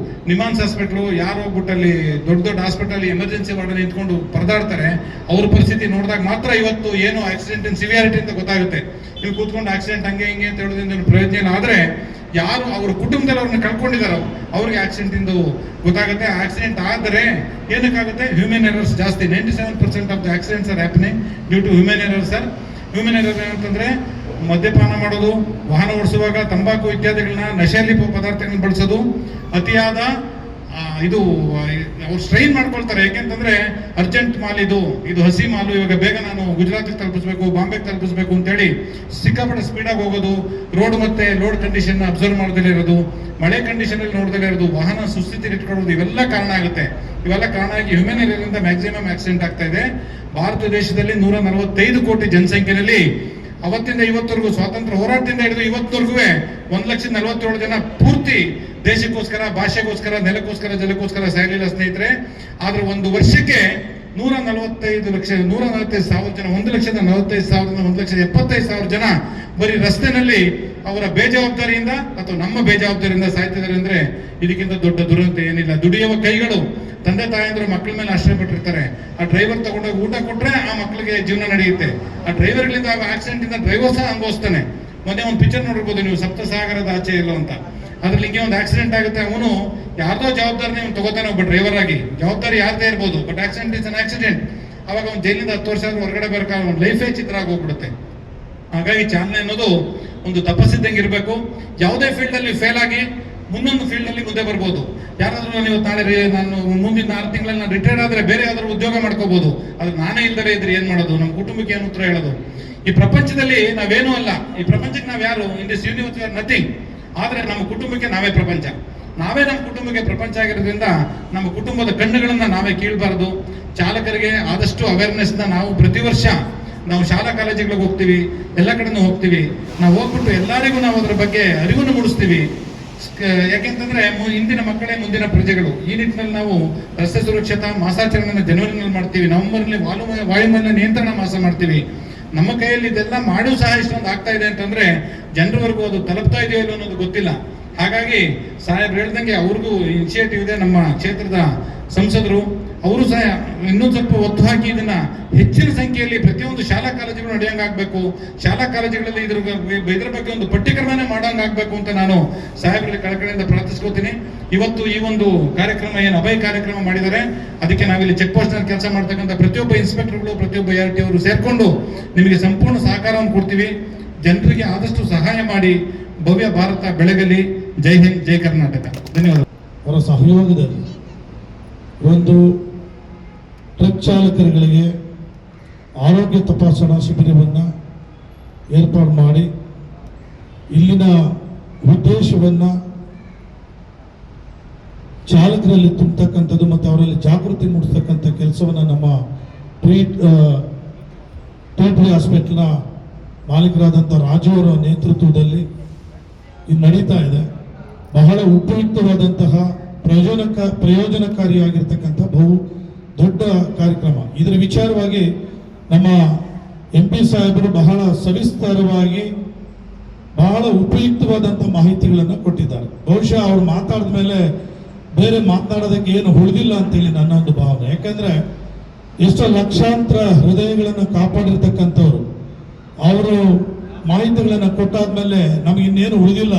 D: ನಿಮಾನ್ಸ್ ಹಾಸ್ಪಿಟ್ಲು, ಯಾರು ಹೋಗ್ಬಿಟ್ಟಲ್ಲಿ ದೊಡ್ಡ ದೊಡ್ಡ ಹಾಸ್ಪಿಟಲ್ ಎಮರ್ಜೆನ್ಸಿ ವಾರ್ಡ್ ನಿಂತ್ಕೊಂಡು ಪರದಾಡ್ತಾರೆ, ಅವ್ರ ಪರಿಸ್ಥಿತಿ ನೋಡಿದಾಗ ಮಾತ್ರ ಇವತ್ತು ಏನು ಆಕ್ಸಿಡೆಂಟ್ ಸಿವಿಯಾರಿಟಿ ಅಂತ ಗೊತ್ತಾಗುತ್ತೆ. ನೀವು ಕೂತ್ಕೊಂಡು ಆಕ್ಸಿಡೆಂಟ್ ಹಂಗೆ ಹಿಂಗೆ ಅಂತ ಹೇಳೋದ್ರಿಂದ ಪ್ರಯೋಜನ ಇಲ್ಲ. ಆದ್ರೆ ಯಾರು ಅವ್ರ ಕುಟುಂಬದಲ್ಲಿ ಅವ್ರನ್ನ ಕಳ್ಕೊಂಡಿದಾರೋ ಅವ್ರಿಗೆ ಆಕ್ಸಿಡೆಂಟ್ ಇಂದು ಗೊತ್ತಾಗುತ್ತೆ. ಆಕ್ಸಿಡೆಂಟ್ ಆದರೆ ಏನಕ್ಕಾಗುತ್ತೆ? ಹ್ಯೂಮನ್ ಎರರ್ಸ್ ಜಾಸ್ತಿ. 97% of the accidents are happening due to human errors sir. Human error ಏನಂತಂದ್ರೆ ಮದ್ಯಪಾನ ಮಾಡೋದು, ವಾಹನ ಓಡಿಸುವಾಗ ತಂಬಾಕು ಇತ್ಯಾದಿಗಳನ್ನ, ನಶೆಯಲ್ಲಿ ಪದಾರ್ಥಗಳನ್ನ ಬಳಸೋದು, ಅತಿಯಾದ ಅವ್ರು ಸ್ಟ್ರೈನ್ ಮಾಡ್ಕೊಳ್ತಾರೆ. ಯಾಕೆಂತಂದ್ರೆ ಅರ್ಜೆಂಟ್ ಮಾಲ್ ಇದು ಹಸಿ ಮಾಲು, ಇವಾಗ ಬೇಗ ನಾನು ಗುಜರಾತಿಗೆ ತಲುಪಿಸ್ಬೇಕು, ಬಾಂಬೆಗೆ ತಲುಪಿಸ್ಬೇಕು ಅಂತೇಳಿ ಸಿಕ್ಕಾಪಟ್ಟೆ ಸ್ಪೀಡಾಗಿ ಹೋಗೋದು, ರೋಡ್ ಮತ್ತೆ ಲೋಡ್ ಕಂಡೀಷನ್ ಅಬ್ಸರ್ವ್ ಮಾಡದಲ್ಲೇ ಇರೋದು, ಮಳೆ ಕಂಡೀಷನ್ ಅಲ್ಲಿ ನೋಡ್ದಲ್ಲೇ ಇರೋದು, ವಾಹನ ಸುಸ್ಥಿತಿ ಇಟ್ಕೊಳ್ಳೋದು, ಇವೆಲ್ಲ ಕಾರಣ ಆಗುತ್ತೆ. ಇವೆಲ್ಲ ಕಾರಣ ಆಗಿ ಹ್ಯೂಮನ್ ಏರಿಯಾದಿಂದ ಮ್ಯಾಕ್ಸಿಮಮ್ ಆಕ್ಸಿಡೆಂಟ್ ಆಗ್ತಾ ಇದೆ. ಭಾರತ ದೇಶದಲ್ಲಿ 145 ಕೋಟಿ ಜನಸಂಖ್ಯೆಯಲ್ಲಿ ಅವತ್ತಿಂದ ಇವತ್ತವರೆಗೂ, ಸ್ವಾತಂತ್ರ್ಯ ಹೋರಾಟದಿಂದ ಹಿಡಿದು ಇವತ್ತವರೆಗೂ 1,47,000 ಜನ ಪೂರ್ತಿ ದೇಶಕ್ಕೋಸ್ಕರ, ಭಾಷೆಗೋಸ್ಕರ, ನೆಲಕ್ಕೋಸ್ಕರ, ಜಲಕ್ಕೋಸ್ಕರ ಸಾಯಲಿಲ್ಲ ಸ್ನೇಹಿತರೆ. ಆದ್ರೆ ಒಂದು ವರ್ಷಕ್ಕೆ 145,000 ಜನ, 1,45,000, 1,75,000 ಜನ ಬರೀ ರಸ್ತೆನಲ್ಲಿ ಅವರ ಬೇಜವಾಬ್ದಾರಿಯಿಂದ ಅಥವಾ ನಮ್ಮ ಬೇಜವಾಬ್ದಾರಿಯಿಂದ ಸಾಯ್ತಿದ್ದಾರೆ. ಅಂದ್ರೆ ಇದಕ್ಕಿಂತ ದೊಡ್ಡ ದುರಂತ ಏನಿಲ್ಲ. ದುಡಿಯುವ ಕೈಗಳು, ತಂದೆ ತಾಯಂದ್ರು ಮಕ್ಕಳ ಮೇಲೆ ಆಶ್ರಯ ಪಟ್ಟಿರ್ತಾರೆ. ಆ ಡ್ರೈವರ್ ತಗೊಂಡೋಗಿ ಊಟ ಕೊಟ್ರೆ ಆ ಮಕ್ಕಳಿಗೆ ಜೀವನ ನಡೆಯುತ್ತೆ. ಆ ಡ್ರೈವರ್ಗಳಿಂದ ಆಕ್ಸಿಡೆಂಟ್ ಇಂದ ಡ್ರೈವರ್ ಸಹ ಅನುಭವಿಸ್ತಾನೆ. ಮೊನ್ನೆ ಒಂದು ಪಿಕ್ಚರ್ ನೋಡಿರ್ಬೋದು ನೀವು, ಸಪ್ತಸಾಗರದ ಆಚೆ ಎಲ್ಲೋ ಅಂತ. ಅದ್ರಲ್ಲಿ ಹಿಂಗೆ ಒಂದು ಆಕ್ಸಿಡೆಂಟ್ ಆಗುತ್ತೆ. ಅವನು ಯಾರ್ದೋ ಜವಾಬ್ದಾರಿ ಅವ್ನು ತಗೋತಾನೆ, ಒಬ್ಬ ಡ್ರೈವರ್ ಆಗಿ. ಜವಾಬ್ದಾರಿ ಯಾರ್ದೇ ಇರ್ಬೋದು, but accident is an accident. ಅವಾಗ ಅವ್ನು ಜೈಲಿಂದ 10 ವರ್ಷ ಆದ್ರೂ ಹೊರಗಡೆ ಬರ್ಬೇಕಾದ್ರೆ ಅವ್ನ ಲೈಫೇ ಚಿತ್ರ ಆಗಿ ಹೋಗ್ಬಿಡುತ್ತೆ. ಹಾಗಾಗಿ ಚಾಲನೆ ಅನ್ನೋದು ಒಂದು ತಪಸ್ಸಿದ್ದಂಗೆ ಇರಬೇಕು. ಯಾವುದೇ ಫೀಲ್ಡ್ ಅಲ್ಲಿ ಫೇಲ್ ಆಗಿ ಮುಂದೊಂದು ಫೀಲ್ಡ್ ಅಲ್ಲಿ ಮುಂದೆ ಬರ್ಬೋದು. ಯಾರಾದ್ರೂ ನಾನು ಇವತ್ತು ನಾಳೆ ನಾನು ಮುಂದಿನ 6 ತಿಂಗಳಲ್ಲಿ ನಾನು ರಿಟೈರ್ಡ್ ಆದ್ರೆ ಬೇರೆ ಯಾವ್ದಾದ್ರು ಉದ್ಯೋಗ ಮಾಡ್ಕೋಬಹುದು. ಆದ್ರೆ ನಾನೇ ಇಲ್ದರೆ ಇದ್ರೆ ಏನ್ ಮಾಡೋದು? ನಮ್ಮ ಕುಟುಂಬಕ್ಕೆ ಏನು ಉತ್ತರ ಹೇಳೋದು? ಈ ಪ್ರಪಂಚದಲ್ಲಿ ನಾವೇನೂ ಅಲ್ಲ. ಈ ಪ್ರಪಂಚಕ್ಕೆ ನಾವ್ ಯಾರು? In this universe we are nothing. ಆದ್ರೆ ನಮ್ಮ ಕುಟುಂಬಕ್ಕೆ ನಾವೇ ಪ್ರಪಂಚ. ನಾವೇ ನಮ್ಮ ಕುಟುಂಬಕ್ಕೆ ಪ್ರಪಂಚ ಆಗಿರೋದ್ರಿಂದ ನಮ್ಮ ಕುಟುಂಬದ ಕಣ್ಣುಗಳನ್ನ ನಾವೇ ಕೀಳ್ಬಾರ್ದು. ಚಾಲಕರಿಗೆ ಆದಷ್ಟು ಅವೇರ್ನೆಸ್ ನಾವು ಪ್ರತಿ ವರ್ಷ ನಾವು ಶಾಲಾ ಕಾಲೇಜುಗಳಿಗೆ ಹೋಗ್ತೀವಿ, ಎಲ್ಲ ಕಡೆನೂ ಹೋಗ್ತೀವಿ. ನಾವು ಹೋಗ್ಬಿಟ್ಟು ಎಲ್ಲರಿಗೂ ನಾವು ಅದರ ಬಗ್ಗೆ ಅರಿವನ್ನು ಮೂಡಿಸ್ತೀವಿ. ಯಾಕೆಂತಂದ್ರೆ ಇಂದಿನ ಮಕ್ಕಳೇ ಮುಂದಿನ ಪ್ರಜೆಗಳು. ಈ ನಿಟ್ಟಿನಲ್ಲಿ ನಾವು ರಸ್ತೆ ಸುರಕ್ಷತಾ ಮಾಸಾಚರಣೆಯನ್ನು ಜನವರಿನಲ್ಲಿ ಮಾಡ್ತೀವಿ. ನವೆಂಬರ್ನಲ್ಲಿ ವಾಯುಮಾಲಿನ್ಯ ನಿಯಂತ್ರಣ ಮಾಸ ಮಾಡ್ತೀವಿ. ನಮ್ಮ ಕೈಯಲ್ಲಿ ಇದೆಲ್ಲ ಮಾಡೂ ಸಹ ಇಷ್ಟೊಂದು ಆಗ್ತಾ ಇದೆ ಅಂತಂದ್ರೆ ಜನರವರೆಗೂ ಅದು ತಲುಪ್ತಾ ಇದೆಯೋ ಇಲ್ಲೋ ಅನ್ನೋದು ಗೊತ್ತಿಲ್ಲ. ಹಾಗಾಗಿ ಸಾಹೇಬ್ರು ಹೇಳ್ದಂಗೆ ಅವ್ರಿಗೂ ಇನಿಷಿಯೇಟಿವ್ ಇದೆ. ನಮ್ಮ ಕ್ಷೇತ್ರದ ಸಂಸದರು ಅವರು ಸಹ ಇನ್ನೊಂದು ಸ್ವಲ್ಪ ಒತ್ತು ಹಾಕಿ ಇದನ್ನ ಹೆಚ್ಚಿನ ಸಂಖ್ಯೆಯಲ್ಲಿ ಪ್ರತಿಯೊಂದು ಶಾಲಾ ಕಾಲೇಜುಗಳು ನಡೆಯಂಗಾಗಬೇಕು. ಶಾಲಾ ಕಾಲೇಜುಗಳಲ್ಲಿ ಇದ್ರ ಬಗ್ಗೆ ಒಂದು ಪಠ್ಯಕ್ರಮನೇ ಮಾಡೋಂಗಾಗಬೇಕು ಅಂತ ನಾನು ಸಾಹೇಬರಲ್ಲಿ ಕಳಕಳಿಯಿಂದ ಪ್ರಾರ್ಥಿಸ್ಕೋತೀನಿ. ಇವತ್ತು ಈ ಒಂದು ಕಾರ್ಯಕ್ರಮ ಏನು ಅಭಯ ಕಾರ್ಯಕ್ರಮ ಮಾಡಿದ್ದಾರೆ, ಅದಕ್ಕೆ ನಾವಿಲ್ಲಿ ಚೆಕ್ ಪೋಸ್ಟ್ ನಲ್ಲಿ ಕೆಲಸ ಮಾಡ್ತಕ್ಕಂಥ ಪ್ರತಿಯೊಬ್ಬ ಇನ್ಸ್ಪೆಕ್ಟರ್ಗಳು, ಪ್ರತಿಯೊಬ್ಬ ART ಅವರು ಸೇರ್ಕೊಂಡು ನಿಮಗೆ ಸಂಪೂರ್ಣ ಸಹಕಾರವನ್ನು ಕೊಡ್ತೀವಿ. ಜನರಿಗೆ ಆದಷ್ಟು ಸಹಾಯ ಮಾಡಿ. ಭವ್ಯ ಭಾರತ ಬೆಳಗಲಿ. ಜೈ ಹಿಂದ್, ಜೈ ಕರ್ನಾಟಕ. ಧನ್ಯವಾದ.
E: ಅವರ ಸಹಯೋಗದಲ್ಲಿ ಒಂದು ಟ್ರಕ್ ಚಾಲಕರುಗಳಿಗೆ ಆರೋಗ್ಯ ತಪಾಸಣಾ ಶಿಬಿರವನ್ನು ಏರ್ಪಾಡು ಮಾಡಿ ಇಲ್ಲಿನ ಉದ್ದೇಶವನ್ನು ಚಾಲಕರಲ್ಲಿ ತುಂಬತಕ್ಕಂಥದ್ದು ಮತ್ತು ಅವರಲ್ಲಿ ಜಾಗೃತಿ ಮೂಡಿಸ್ತಕ್ಕಂಥ ಕೆಲಸವನ್ನು ನಮ್ಮ ಟೋಟಲಿ ಹಾಸ್ಪಿಟಲ್ನ ಮಾಲೀಕರಾದಂಥ ರಾಜು ಅವರ ನೇತೃತ್ವದಲ್ಲಿ ಇದು ನಡೀತಾ ಇದೆ. ಬಹಳ ಉಪಯುಕ್ತವಾದಂತಹ ಪ್ರಯೋಜನಕಾರಿಯಾಗಿರ್ತಕ್ಕಂಥ ಬಹು ದೊಡ್ಡ ಕಾರ್ಯಕ್ರಮ. ಇದರ ವಿಚಾರವಾಗಿ ನಮ್ಮ MP ಸಾಹೇಬರು ಬಹಳ ಸವಿಸ್ತಾರವಾಗಿ ಬಹಳ ಉಪಯುಕ್ತವಾದಂಥ ಮಾಹಿತಿಗಳನ್ನು ಕೊಟ್ಟಿದ್ದಾರೆ. ಬಹುಶಃ ಅವ್ರು ಮಾತಾಡಿದ ಮೇಲೆ ಬೇರೆ ಮಾತನಾಡೋದಕ್ಕೆ ಏನು ಉಳಿದಿಲ್ಲ ಅಂತೇಳಿ ನನ್ನ ಒಂದು ಭಾವನೆ. ಯಾಕಂದ್ರೆ ಎಷ್ಟೋ ಲಕ್ಷಾಂತರ ಹೃದಯಗಳನ್ನು ಕಾಪಾಡಿರ್ತಕ್ಕಂಥವ್ರು ಅವರು ಮಾಹಿತಿಗಳನ್ನು ಕೊಟ್ಟಾದ್ಮೇಲೆ ನಮಗೆ ಇನ್ನೇನು ಉಳಿದಿಲ್ಲ.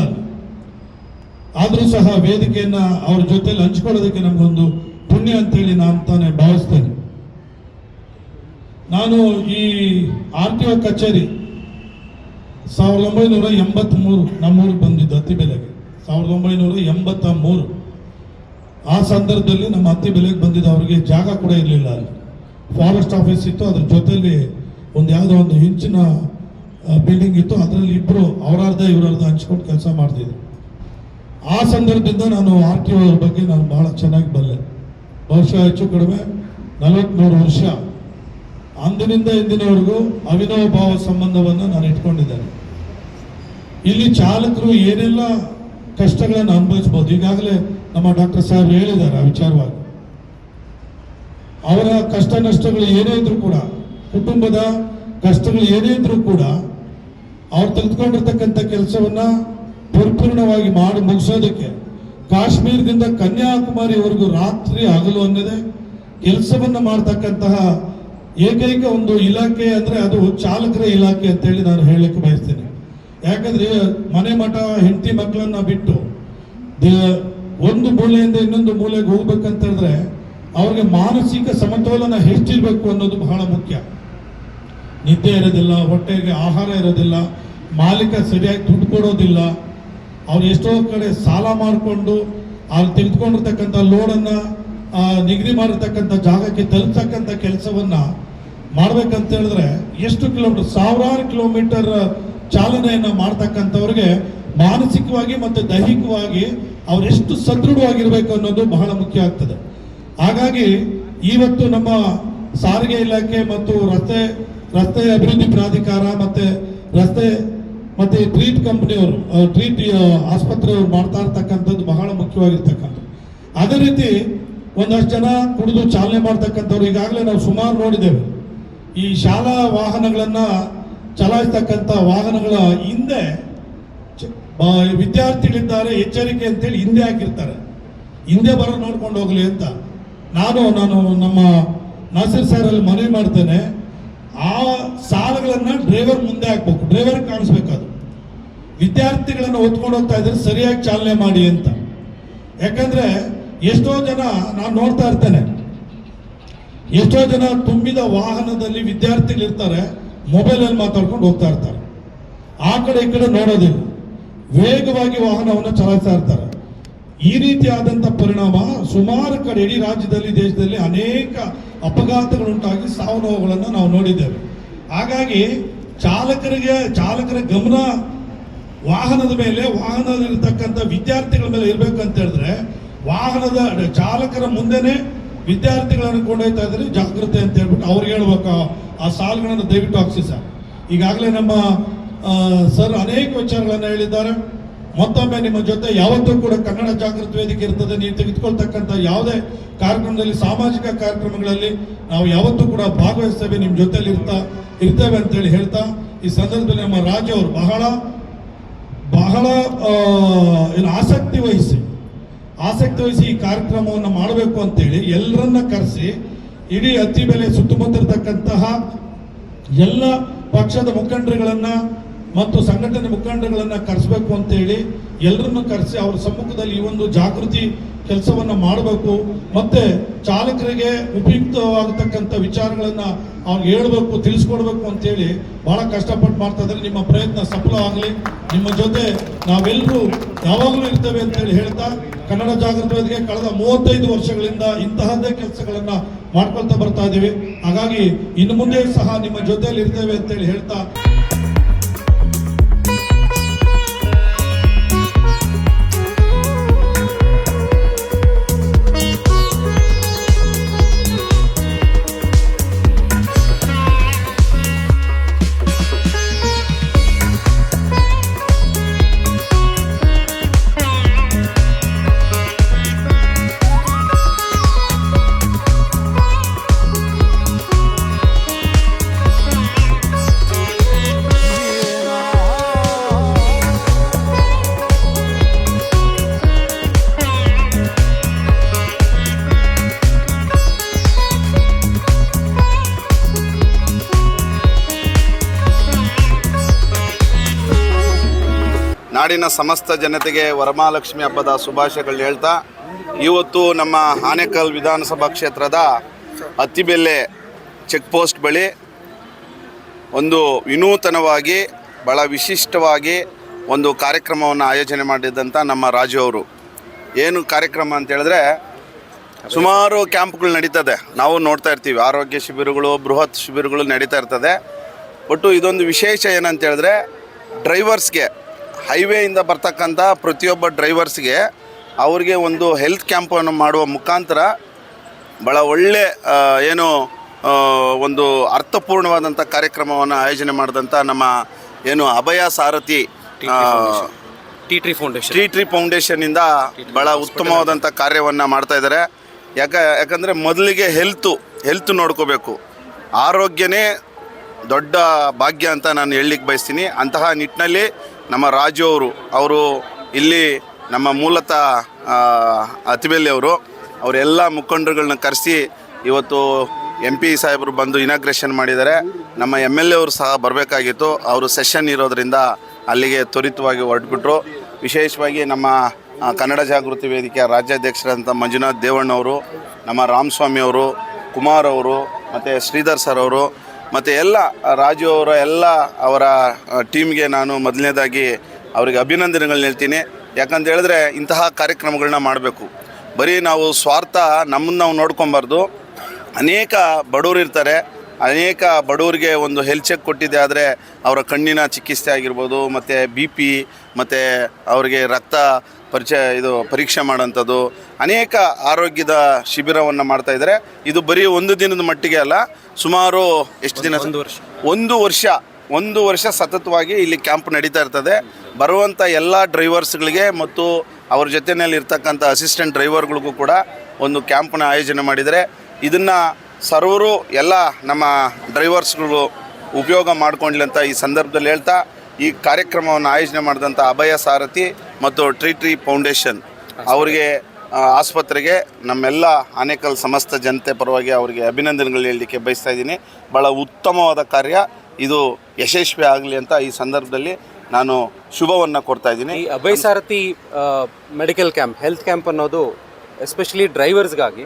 E: ಆದರೂ ಸಹ ವೇದಿಕೆಯನ್ನ ಅವ್ರ ಜೊತೆಲಿ ಹಂಚ್ಕೊಳ್ಳೋದಕ್ಕೆ ನಮಗೊಂದು ಪುಣ್ಯ ಅಂತೇಳಿ ನಾನು ತಾನೇ ಭಾವಿಸ್ತೇನೆ. ನಾನು ಈ RTO ಕಚೇರಿ 1983 ನಮ್ಮೂರಿಗೆ ಬಂದಿದ್ದು ಅತ್ತಿಬೆಲೆಗೆ. 1983 ಆ ಸಂದರ್ಭದಲ್ಲಿ ನಮ್ಮ ಅತ್ತಿಬೆಲೆಗೆ ಬಂದಿದ್ದು. ಅವರಿಗೆ ಜಾಗ ಕೂಡ ಇರಲಿಲ್ಲ. ಅಲ್ಲಿ ಫಾರೆಸ್ಟ್ ಆಫೀಸ್ ಇತ್ತು, ಅದ್ರ ಜೊತೆಲಿ ಯಾವುದೋ ಒಂದು ಇಂಚಿನ ಬಿಲ್ಡಿಂಗ್ ಇತ್ತು. ಅದರಲ್ಲಿ ಇಬ್ಬರು ಅವರರ್ಧ ಇವರರ್ಧ ಹಂಚ್ಕೊಂಡು ಕೆಲಸ ಮಾಡ್ತಿದ್ರು. ಆ ಸಂದರ್ಭದಿಂದ ನಾನು RTO ಅವ್ರ ಬಗ್ಗೆ ನಾನು ಬಹಳ ಚೆನ್ನಾಗಿ ಬಲ್ಲೆ. ಬಹುಶಃ ಹೆಚ್ಚು ಕಡಿಮೆ 43 ವರ್ಷ ಅಂದಿನಿಂದ ಇಂದಿನವರೆಗೂ ಅವಿನಾವ ಭಾವ ಸಂಬಂಧವನ್ನು ನಾನು ಇಟ್ಕೊಂಡಿದ್ದೇನೆ. ಇಲ್ಲಿ ಚಾಲಕರು ಏನೆಲ್ಲ ಕಷ್ಟಗಳನ್ನು ಅನುಭವಿಸಬಹುದು. ಈಗಾಗಲೇ ನಮ್ಮ ಡಾಕ್ಟರ್ ಸಾಹೇಬ್ ಹೇಳಿದ್ದಾರೆ ಆ ವಿಚಾರವಾಗಿ. ಅವರ ಕಷ್ಟ ನಷ್ಟಗಳು ಏನೇ ಇದ್ರೂ ಕೂಡ, ಕುಟುಂಬದ ಕಷ್ಟಗಳು ಏನೇ ಇದ್ರೂ ಕೂಡ ಅವ್ರು ತೆಗೆದುಕೊಂಡಿರ್ತಕ್ಕಂಥ ಕೆಲಸವನ್ನ ಪರಿಪೂರ್ಣವಾಗಿ ಮಾಡಿ ಮುಗಿಸೋದಕ್ಕೆ ಕಾಶ್ಮೀರದಿಂದ ಕನ್ಯಾಕುಮಾರಿವರೆಗೂ ರಾತ್ರಿ ಹಗಲು ಅನ್ನದೇ ಕೆಲಸವನ್ನ ಮಾಡ್ತಕ್ಕಂತಹ ಏಕೈಕ ಒಂದು ಇಲಾಖೆ ಅಂದ್ರೆ ಅದು ಚಾಲಕರ ಇಲಾಖೆ ಅಂತೇಳಿ ನಾನು ಹೇಳಲಿಕ್ಕೆ ಬಯಸ್ತೇನೆ. ಯಾಕಂದ್ರೆ ಮನೆ ಮಠ ಹೆಂಡತಿ ಮಕ್ಕಳನ್ನ ಬಿಟ್ಟು ಒಂದು ಮೂಲೆಯಿಂದ ಇನ್ನೊಂದು ಮೂಲೆಗೆ ಹೋಗ್ಬೇಕಂತ ಹೇಳಿದ್ರೆ ಅವ್ರಿಗೆ ಮಾನಸಿಕ ಸಮತೋಲನ ಹೆಚ್ಚಿರ್ಬೇಕು ಅನ್ನೋದು ಬಹಳ ಮುಖ್ಯ. ನಿದ್ದೆ ಇರೋದಿಲ್ಲ, ಹೊಟ್ಟೆಗೆ ಆಹಾರ ಇರೋದಿಲ್ಲ, ಮಾಲೀಕ ಸರಿಯಾಗಿ ದುಡ್ಡು ಕೊಡೋದಿಲ್ಲ. ಅವ್ರು ಎಷ್ಟೋ ಕಡೆ ಸಾಲ ಮಾಡಿಕೊಂಡು ಅವ್ರು ತೆಗೆದುಕೊಂಡಿರ್ತಕ್ಕಂಥ ಲೋಡನ್ನ ನಿಗದಿ ಮಾಡಿರ್ತಕ್ಕಂಥ ಜಾಗಕ್ಕೆ ತಲುಪತಕ್ಕಂಥ ಕೆಲಸವನ್ನ ಮಾಡ್ಬೇಕಂತ ಹೇಳಿದ್ರೆ ಎಷ್ಟು ಕಿಲೋಮೀಟರ್, ಸಾವಿರಾರು ಕಿಲೋಮೀಟರ್ ಚಾಲನೆಯನ್ನ ಮಾಡ್ತಕ್ಕಂಥವ್ರಿಗೆ ಮಾನಸಿಕವಾಗಿ ಮತ್ತು ದೈಹಿಕವಾಗಿ ಅವರೆಷ್ಟು ಸದೃಢವಾಗಿರ್ಬೇಕು ಅನ್ನೋದು ಬಹಳ ಮುಖ್ಯ ಆಗ್ತದೆ. ಹಾಗಾಗಿ ಇವತ್ತು ನಮ್ಮ ಸಾರಿಗೆ ಇಲಾಖೆ ಮತ್ತು ರಸ್ತೆ ಅಭಿವೃದ್ಧಿ ಪ್ರಾಧಿಕಾರ ಮತ್ತೆ ಟ್ರೀಟ್ ಕಂಪನಿಯವರು, ಟ್ರೀಟ್ ಆಸ್ಪತ್ರೆಯವರು ಮಾಡ್ತಾ ಇರ್ತಕ್ಕಂಥದ್ದು ಬಹಳ ಮುಖ್ಯವಾಗಿರ್ತಕ್ಕಂಥದ್ದು. ಅದೇ ರೀತಿ ಒಂದಷ್ಟು ಜನ ಕುಡಿದು ಚಾಲನೆ ಮಾಡ್ತಕ್ಕಂಥವ್ರು ಈಗಾಗಲೇ ನಾವು ಸುಮಾರು ನೋಡಿದ್ದೇವೆ. ಈ ಶಾಲಾ ವಾಹನಗಳನ್ನ ಚಲಾಯಿಸ್ತಕ್ಕಂಥ ವಾಹನಗಳ ಹಿಂದೆ ವಿದ್ಯಾರ್ಥಿಗಳಿದ್ದಾರೆ ಎಚ್ಚರಿಕೆ ಅಂತೇಳಿ ಹಿಂದೆ ಹಾಕಿರ್ತಾರೆ. ಹಿಂದೆ ಬರೋ ನೋಡ್ಕೊಂಡು ಹೋಗ್ಲಿ ಅಂತ ನಾನು ನಮ್ಮ ನಾಸಿರ್ ಸರ್ ಅಲ್ಲಿ ಮನವಿ ಮಾಡ್ತೇನೆ. ಆ ಸಾಲಗಳನ್ನ ಡ್ರೈವರ್ ಮುಂದೆ ಹಾಕ್ಬೇಕು, ಡ್ರೈವರ್ ಕಾಣಿಸ್ಬೇಕು. ಅದು ವಿದ್ಯಾರ್ಥಿಗಳನ್ನ ಹೊತ್ಕೊಂಡು ಹೋಗ್ತಾ ಇದ್ರೆ ಸರಿಯಾಗಿ ಚಾಲನೆ ಮಾಡಿ ಅಂತ. ಯಾಕಂದ್ರೆ ಎಷ್ಟೋ ಜನ ನಾನು ನೋಡ್ತಾ ಇರ್ತೇನೆ, ಎಷ್ಟೋ ಜನ ತುಂಬಿದ ವಾಹನದಲ್ಲಿ ವಿದ್ಯಾರ್ಥಿಗಳಿರ್ತಾರೆ, ಮೊಬೈಲ್ ಅಲ್ಲಿ ಮಾತಾಡ್ಕೊಂಡು ಹೋಗ್ತಾ ಇರ್ತಾರೆ. ಆ ಕಡೆ ಈ ಕಡೆ ನೋಡೋದಿಲ್ಲ, ವೇಗವಾಗಿ ವಾಹನವನ್ನು ಚಲಾಯಿಸ್ತಾ ಇರ್ತಾರೆ. ಈ ರೀತಿಯಾದಂಥ ಪರಿಣಾಮ ಸುಮಾರು ಕಡೆ ಇಡೀ ರಾಜ್ಯದಲ್ಲಿ, ದೇಶದಲ್ಲಿ ಅನೇಕ ಅಪಘಾತಗಳುಂಟಾಗಿ ಸಾವು ನೋವುಗಳನ್ನು ನಾವು ನೋಡಿದ್ದೇವೆ. ಹಾಗಾಗಿ ಚಾಲಕರ ಗಮನ ವಾಹನದ ಮೇಲೆ, ವಾಹನದಲ್ಲಿರ್ತಕ್ಕಂಥ ವಿದ್ಯಾರ್ಥಿಗಳ ಮೇಲೆ ಇರ್ಬೇಕಂತ ಹೇಳಿದ್ರೆ ವಾಹನದ ಚಾಲಕರ ಮುಂದೆನೆ ವಿದ್ಯಾರ್ಥಿಗಳನ್ನು ಕೊಂಡೊಯ್ತಾ ಇದ್ರೆ ಜಾಗೃತೆ ಅಂತ ಹೇಳ್ಬಿಟ್ಟು ಅವ್ರಿಗೆ ಹೇಳ್ಬೇಕು. ಆ ಸಾಲುಗಳನ್ನು ದಯವಿಟ್ಟು ಹಾಕ್ಸಿ ಸರ್. ಈಗಾಗಲೇ ನಮ್ಮ ಸರ್ ಅನೇಕ ವಿಚಾರಗಳನ್ನು ಹೇಳಿದ್ದಾರೆ. ಮತ್ತೊಮ್ಮೆ ನಿಮ್ಮ ಜೊತೆ ಯಾವತ್ತೂ ಕೂಡ ಕನ್ನಡ ಜಾಗೃತಿ ವೇದಿಕೆ ಇರ್ತದೆ. ನೀವು ತೆಗೆದುಕೊಳ್ತಕ್ಕಂಥ ಯಾವುದೇ ಕಾರ್ಯಕ್ರಮದಲ್ಲಿ, ಸಾಮಾಜಿಕ ಕಾರ್ಯಕ್ರಮಗಳಲ್ಲಿ ನಾವು ಯಾವತ್ತೂ ಕೂಡ ಭಾಗವಹಿಸ್ತೇವೆ, ನಿಮ್ಮ ಜೊತೆಲಿ ಇರ್ತೇವೆ ಅಂತೇಳಿ ಹೇಳ್ತಾ, ಈ ಸಂದರ್ಭದಲ್ಲಿ ನಮ್ಮ ರಾಜ್ಯ ಅವರು ಬಹಳ ಆಸಕ್ತಿ ವಹಿಸಿ ಈ ಕಾರ್ಯಕ್ರಮವನ್ನು ಮಾಡಬೇಕು ಅಂತೇಳಿ ಎಲ್ಲರನ್ನ ಕರೆಸಿ ಇಡೀ ಅತ್ತಿಬೆಲೆ ಸುತ್ತಮುತ್ತ ಇರತಕ್ಕಂತಹ ಎಲ್ಲ ಪಕ್ಷದ ಮುಖಂಡರುಗಳನ್ನ ಮತ್ತು ಸಂಘಟನೆ ಮುಖಂಡರುಗಳನ್ನ ಕರೆಸಬೇಕು ಅಂತೇಳಿ ಎಲ್ಲರನ್ನು ಕರೆಸಿ ಅವರ ಸಮ್ಮುಖದಲ್ಲಿ ಈ ಒಂದು ಜಾಗೃತಿ ಕೆಲಸವನ್ನ ಮಾಡಬೇಕು. ಮತ್ತೆ ಚಾಲಕರಿಗೆ ಉಪಯುಕ್ತವಾಗತಕ್ಕಂಥ ವಿಚಾರಗಳನ್ನ ಅವ್ರಿಗೆ ಹೇಳ್ಬೇಕು, ತಿಳಿಸ್ಕೊಡ್ಬೇಕು ಅಂತೇಳಿ ಬಹಳ ಕಷ್ಟಪಟ್ಟು ಮಾಡ್ತಾ ಇದ್ದಾರೆ. ನಿಮ್ಮ ಪ್ರಯತ್ನ ಸಫಲ ಆಗಲಿ. ನಿಮ್ಮ ಜೊತೆ ನಾವೆಲ್ಲರೂ ಯಾವಾಗಲೂ ಇರ್ತೇವೆ ಅಂತೇಳಿ ಹೇಳ್ತಾ, ಕನ್ನಡ ಜಾಗೃತಿ ವೇದಿಕೆ ಕಳೆದ 35 ವರ್ಷಗಳಿಂದ ಇಂತಹದ್ದೇ ಕೆಲಸಗಳನ್ನ ಮಾಡ್ಕೊಳ್ತಾ ಬರ್ತಾ ಇದ್ದೀವಿ. ಹಾಗಾಗಿ ಇನ್ನು ಮುಂದೆ ಸಹ ನಿಮ್ಮ ಜೊತೆಯಲ್ಲಿ ಇರ್ತೇವೆ ಅಂತೇಳಿ ಹೇಳ್ತಾ
F: ನಾಡಿನ ಸಮಸ್ತ ಜನತೆಗೆ ವರಮಹಾಲಕ್ಷ್ಮಿ ಹಬ್ಬದ ಶುಭಾಶಯಗಳು ಹೇಳ್ತಾ, ಇವತ್ತು ನಮ್ಮ ಆನೇಕಲ್ ವಿಧಾನಸಭಾ ಕ್ಷೇತ್ರದ ಅತ್ತಿಬೆಲೆ ಚೆಕ್ ಪೋಸ್ಟ್ ಬಳಿ ಒಂದು ವಿನೂತನವಾಗಿ ಭಾಳ ವಿಶಿಷ್ಟವಾಗಿ ಒಂದು ಕಾರ್ಯಕ್ರಮವನ್ನು ಆಯೋಜನೆ ಮಾಡಿದ್ದಂಥ ನಮ್ಮ ರಾಜು ಅವರು. ಏನು ಕಾರ್ಯಕ್ರಮ ಅಂತ ಹೇಳಿದ್ರೆ, ಸುಮಾರು ಕ್ಯಾಂಪ್ಗಳು ನಡೀತದೆ, ನಾವು ನೋಡ್ತಾ ಇರ್ತೀವಿ, ಆರೋಗ್ಯ ಶಿಬಿರಗಳು, ಬೃಹತ್ ಶಿಬಿರಗಳು ನಡೀತಾ ಇರ್ತದೆ. ಒಟ್ಟು ಇದೊಂದು ವಿಶೇಷ ಏನಂತ ಹೇಳಿದ್ರೆ, ಡ್ರೈವರ್ಸ್ಗೆ, ಹೈವೇಯಿಂದ ಬರ್ತಕ್ಕಂಥ ಪ್ರತಿಯೊಬ್ಬ ಡ್ರೈವರ್ಸ್ಗೆ ಅವ್ರಿಗೆ ಒಂದು ಹೆಲ್ತ್ ಕ್ಯಾಂಪನ್ನು ಮಾಡುವ ಮುಖಾಂತರ ಭಾಳ ಒಳ್ಳೆ ಏನು ಒಂದು ಅರ್ಥಪೂರ್ಣವಾದಂಥ ಕಾರ್ಯಕ್ರಮವನ್ನು ಆಯೋಜನೆ ಮಾಡಿದಂಥ ನಮ್ಮ ಏನು ಅಭಯ ಸಾರಥಿ ಟಿ ಟ್ರೀ ಫೌಂಡೇಶನ್ನಿಂದ ಭಾಳ ಉತ್ತಮವಾದಂಥ ಕಾರ್ಯವನ್ನು ಮಾಡ್ತಾಯಿದ್ದಾರೆ. ಯಾಕಂದರೆ ಮೊದಲಿಗೆ ಹೆಲ್ತ್ ನೋಡ್ಕೋಬೇಕು, ಆರೋಗ್ಯನೇ ದೊಡ್ಡ ಭಾಗ್ಯ ಅಂತ ನಾನು ಹೇಳಲಿಕ್ಕೆ ಬಯಸ್ತೀನಿ. ಅಂತಹ ನಿಟ್ಟಿನಲ್ಲಿ ನಮ್ಮ ರಾಜು ಅವರು ಇಲ್ಲಿ ನಮ್ಮ ಮೂಲತಃ ಅತ್ತಿಬೆಲೆ ಅವರೆಲ್ಲ ಮುಖಂಡರುಗಳನ್ನ ಕರೆಸಿ ಇವತ್ತು MP ಸಾಹೇಬರು ಬಂದು ಇನಾಗ್ರೇಷನ್ ಮಾಡಿದ್ದಾರೆ. ನಮ್ಮ MLA ಅವರು ಸಹ ಬರಬೇಕಾಗಿತ್ತು, ಅವರು ಸೆಷನ್ ಇರೋದರಿಂದ ಅಲ್ಲಿಗೆ ತ್ವರಿತವಾಗಿ ಹೊರಟುಬಿಟ್ರು. ವಿಶೇಷವಾಗಿ ನಮ್ಮ ಕನ್ನಡ ಜಾಗೃತಿ ವೇದಿಕೆಯ ರಾಜ್ಯಾಧ್ಯಕ್ಷರಾದಂಥ ಮಂಜುನಾಥ್ ದೇವಣ್ಣವರು, ನಮ್ಮ ರಾಮಸ್ವಾಮಿ ಅವರು, ಕುಮಾರ್ ಅವರು, ಮತ್ತು ಶ್ರೀಧರ್ ಸರ್ ಅವರು, ಮತ್ತು ಎಲ್ಲ ರಾಜು ಅವರ ಟೀಮ್ಗೆ ನಾನು ಮೊದಲನೇದಾಗಿ ಅವರಿಗೆ ಅಭಿನಂದನೆಗಳನ್ನ ಹೇಳ್ತೀನಿ. ಯಾಕಂತ ಹೇಳಿದ್ರೆ ಇಂತಹ ಕಾರ್ಯಕ್ರಮಗಳನ್ನ ಮಾಡಬೇಕು. ಬರೀ ನಾವು ಸ್ವಾರ್ಥ ನಮ್ಮನ್ನು ನಾವು ನೋಡ್ಕೊಬಾರ್ದು. ಅನೇಕ ಬಡವರು ಇರ್ತಾರೆ, ಅನೇಕ ಬಡವರಿಗೆ ಒಂದು ಹೆಲ್ತ್ ಚೆಕ್ ಕೊಟ್ಟಿದೆ ಆದರೆ ಅವರ ಕಣ್ಣಿನ ಚಿಕಿತ್ಸೆ ಆಗಿರ್ಬೋದು, ಮತ್ತು BP, ಮತ್ತು ಅವರಿಗೆ ರಕ್ತ ಪರೀಕ್ಷೆ ಮಾಡೋಂಥದ್ದು, ಅನೇಕ ಆರೋಗ್ಯದ ಶಿಬಿರವನ್ನು ಮಾಡ್ತಾಯಿದ್ದಾರೆ. ಇದು ಬರೀ ಒಂದು ದಿನದ ಮಟ್ಟಿಗೆ ಅಲ್ಲ, ಸುಮಾರು ಎಷ್ಟು ದಿನ, ಒಂದು ವರ್ಷ ಸತತವಾಗಿ ಇಲ್ಲಿ ಕ್ಯಾಂಪ್ ನಡೀತಾ ಇರ್ತದೆ. ಬರುವಂಥ ಎಲ್ಲ ಡ್ರೈವರ್ಸ್ಗಳಿಗೆ ಮತ್ತು ಅವ್ರ ಜೊತೆಯಲ್ಲಿ ಇರ್ತಕ್ಕಂಥ ಅಸಿಸ್ಟೆಂಟ್ ಡ್ರೈವರ್ಗಳಿಗೂ ಕೂಡ ಒಂದು ಕ್ಯಾಂಪನ್ನ ಆಯೋಜನೆ ಮಾಡಿದರೆ, ಇದನ್ನು ಸರ್ವರು ಎಲ್ಲ ನಮ್ಮ ಡ್ರೈವರ್ಸ್ಗಳು ಉಪಯೋಗ ಮಾಡ್ಕೊಳ್ಳಿ ಅಂತ ಈ ಸಂದರ್ಭದಲ್ಲಿ ಹೇಳ್ತಾ, ಈ ಕಾರ್ಯಕ್ರಮವನ್ನು ಆಯೋಜನೆ ಮಾಡಿದಂಥ ಅಭಯ ಸಾರಥಿ ಮತ್ತು ಟ್ರೀ ಫೌಂಡೇಶನ್ ಅವರಿಗೆ, ಆಸ್ಪತ್ರೆಗೆ, ನಮ್ಮೆಲ್ಲ ಆನೇಕಲ್ ಸಮಸ್ತ ಜನತೆ ಪರವಾಗಿ ಅವರಿಗೆ ಅಭಿನಂದನೆಗಳು ಹೇಳಲಿಕ್ಕೆ ಬಯಸ್ತಾ ಇದ್ದೀನಿ. ಭಾಳ ಉತ್ತಮವಾದ ಕಾರ್ಯ, ಇದು ಯಶಸ್ವಿ ಆಗಲಿ ಅಂತ ಈ ಸಂದರ್ಭದಲ್ಲಿ ನಾನು ಶುಭವನ್ನು ಕೊಡ್ತಾ ಇದ್ದೀನಿ.
G: ಈ ಅಭಯ ಸಾರಥಿ ಮೆಡಿಕಲ್ ಕ್ಯಾಂಪ್, ಹೆಲ್ತ್ ಕ್ಯಾಂಪ್ ಅನ್ನೋದು ಎಸ್ಪೆಷಲಿ ಡ್ರೈವರ್ಸ್ಗಾಗಿ,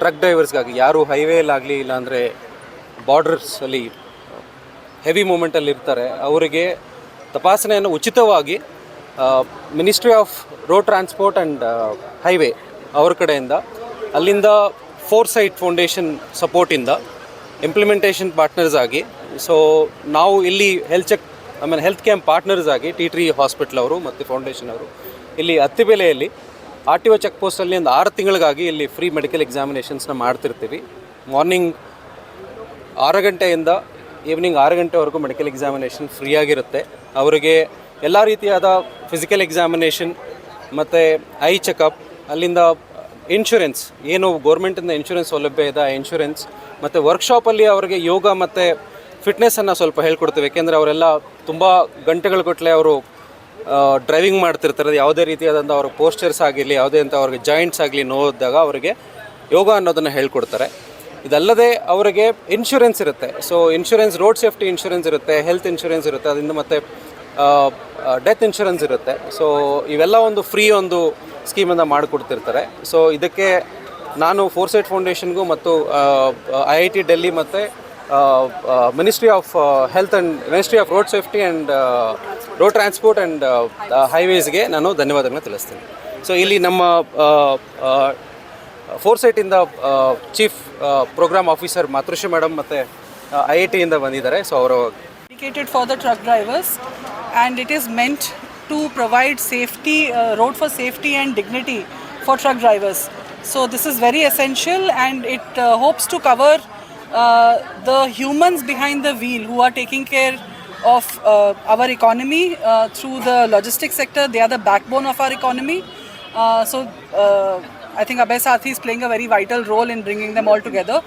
G: ಟ್ರಕ್ ಡ್ರೈವರ್ಸ್ಗಾಗಿ, ಯಾರು ಹೈವೇಲಾಗಲಿ ಇಲ್ಲಾಂದರೆ ಬಾರ್ಡರ್ಸಲ್ಲಿ ಹೆವಿ ಮೂಮೆಂಟಲ್ಲಿ ಇರ್ತಾರೆ, ಅವರಿಗೆ ತಪಾಸಣೆಯನ್ನು ಉಚಿತವಾಗಿ ministry of road transport and highway ಅವ್ರ ಕಡೆಯಿಂದ, ಅಲ್ಲಿಂದ ಫೋರ್ಸೈಟ್ ಫೌಂಡೇಶನ್ ಸಪೋರ್ಟಿಂದ ಇಂಪ್ಲಿಮೆಂಟೇಷನ್ ಪಾರ್ಟ್ನರ್ಸ್ ಆಗಿ, ಸೊ ನಾವು ಇಲ್ಲಿ ಹೆಲ್ತ್ ಕ್ಯಾಂಪ್ ಪಾರ್ಟ್ನರ್ಸ್ ಆಗಿ TT ಹಾಸ್ಪಿಟಲ್ ಅವರು ಮತ್ತು ಫೌಂಡೇಶನ್ ಅವರು ಇಲ್ಲಿ ಅತ್ತಿಬೆಲೆಯಲ್ಲಿ RTO ಚೆಕ್ ಪೋಸ್ಟಲ್ಲಿ ಒಂದು 6 ತಿಂಗಳಿಗಾಗಿ ಇಲ್ಲಿ ಫ್ರೀ ಮೆಡಿಕಲ್ ಎಕ್ಸಾಮಿನೇಷನ್ಸ್ನ ಮಾಡ್ತಿರ್ತೀವಿ. ಮಾರ್ನಿಂಗ್ 6 ಗಂಟೆಯಿಂದ ಈವ್ನಿಂಗ್ 6 ಗಂಟೆವರೆಗೂ ಮೆಡಿಕಲ್ ಎಕ್ಸಾಮಿನೇಷನ್ ಫ್ರೀ ಆಗಿರುತ್ತೆ. ಅವರಿಗೆ ಎಲ್ಲ ರೀತಿಯಾದ ಫಿಸಿಕಲ್ ಎಕ್ಸಾಮಿನೇಷನ್ ಮತ್ತು ಐ ಚೆಕಪ್, ಅಲ್ಲಿಂದ ಇನ್ಶೂರೆನ್ಸ್, ಏನು ಗೌರ್ಮೆಂಟಿಂದ ಇನ್ಶೂರೆನ್ಸ್ ಸೌಲಭ್ಯ ಇದೆ, ಆ ಇನ್ಶೂರೆನ್ಸ್, ಮತ್ತು ವರ್ಕ್ಶಾಪಲ್ಲಿ ಅವರಿಗೆ ಯೋಗ ಮತ್ತು ಫಿಟ್ನೆಸ್ಸನ್ನು ಸ್ವಲ್ಪ ಹೇಳ್ಕೊಡ್ತೀವಿ. ಏಕೆಂದರೆ ಅವರೆಲ್ಲ ತುಂಬ ಗಂಟೆಗಟ್ಟಲೆ ಅವರು ಡ್ರೈವಿಂಗ್ ಮಾಡ್ತಿರ್ತಾರೆ. ಯಾವುದೇ ರೀತಿಯಾದಂಥ ಅವ್ರ ಪೋಸ್ಚರ್ಸ್ ಆಗಿರಲಿ, ಯಾವುದೇ ಅಂತ ಅವ್ರಿಗೆ ಜಾಯಿಂಟ್ಸ್ ಆಗಲಿ ನೋವಿದ್ದಾಗ ಅವರಿಗೆ ಯೋಗ ಅನ್ನೋದನ್ನು ಹೇಳ್ಕೊಡ್ತಾರೆ. ಇದಲ್ಲದೆ ಅವರಿಗೆ ಇನ್ಶೂರೆನ್ಸ್ ಇರುತ್ತೆ. So insurance, road safety insurance ಇರುತ್ತೆ, ಹೆಲ್ತ್ ಇನ್ಶೂರೆನ್ಸ್ ಇರುತ್ತೆ, ಅದರಿಂದ ಮತ್ತು ಡೆತ್ ಇನ್ಶೂರೆನ್ಸ್ ಇರುತ್ತೆ. ಸೊ ಇವೆಲ್ಲ ಒಂದು ಫ್ರೀ ಒಂದು ಸ್ಕೀಮನ್ನು ಮಾಡಿಕೊಡ್ತಿರ್ತಾರೆ. ಸೊ ಇದಕ್ಕೆ ನಾನು ಫೋರ್ಸೈಟ್ ಫೌಂಡೇಶನ್ಗೂ ಮತ್ತು IIT ಡೆಲ್ಲಿ ಮತ್ತು ministry of health and ministry of road safety and road transport and ಹೈವೇಸ್ಗೆ ನಾನು ಧನ್ಯವಾದಗಳನ್ನ ತಿಳಿಸ್ತೀನಿ. ಸೊ ಇಲ್ಲಿ ನಮ್ಮ ಫೋರ್ಸೈಟಿಂದ chief programme officer Matrushri madam ಮತ್ತು IIT ಇಂದ ಬಂದಿದ್ದಾರೆ. ಸೊ ಅವರು
H: dedicated for the truck drivers, and it is meant to provide safety, road for safety and dignity for truck drivers. So this is very essential, and it hopes to cover the humans behind the wheel who are taking care of our economy through the logistics sector. They are the backbone of our economy. I think Abhay Sathi is playing a very vital role in bringing them all together.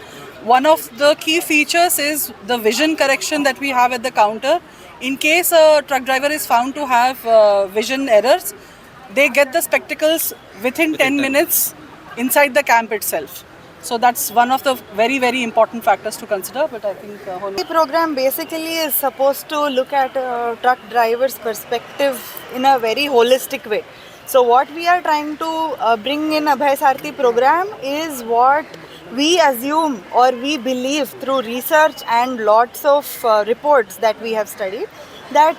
H: One of the key features is the vision correction that we have at the counter. In case a truck driver is found to have vision errors, they get the spectacles within 10 minutes inside the camp itself. So that's one of the very, very important factors to consider. But I think
I: The program basically is supposed to look at a truck driver's perspective in a very holistic way. So what we are trying to bring in Abhay Sarathi program is what we assume or we believe through research and lots of reports that we have studied, that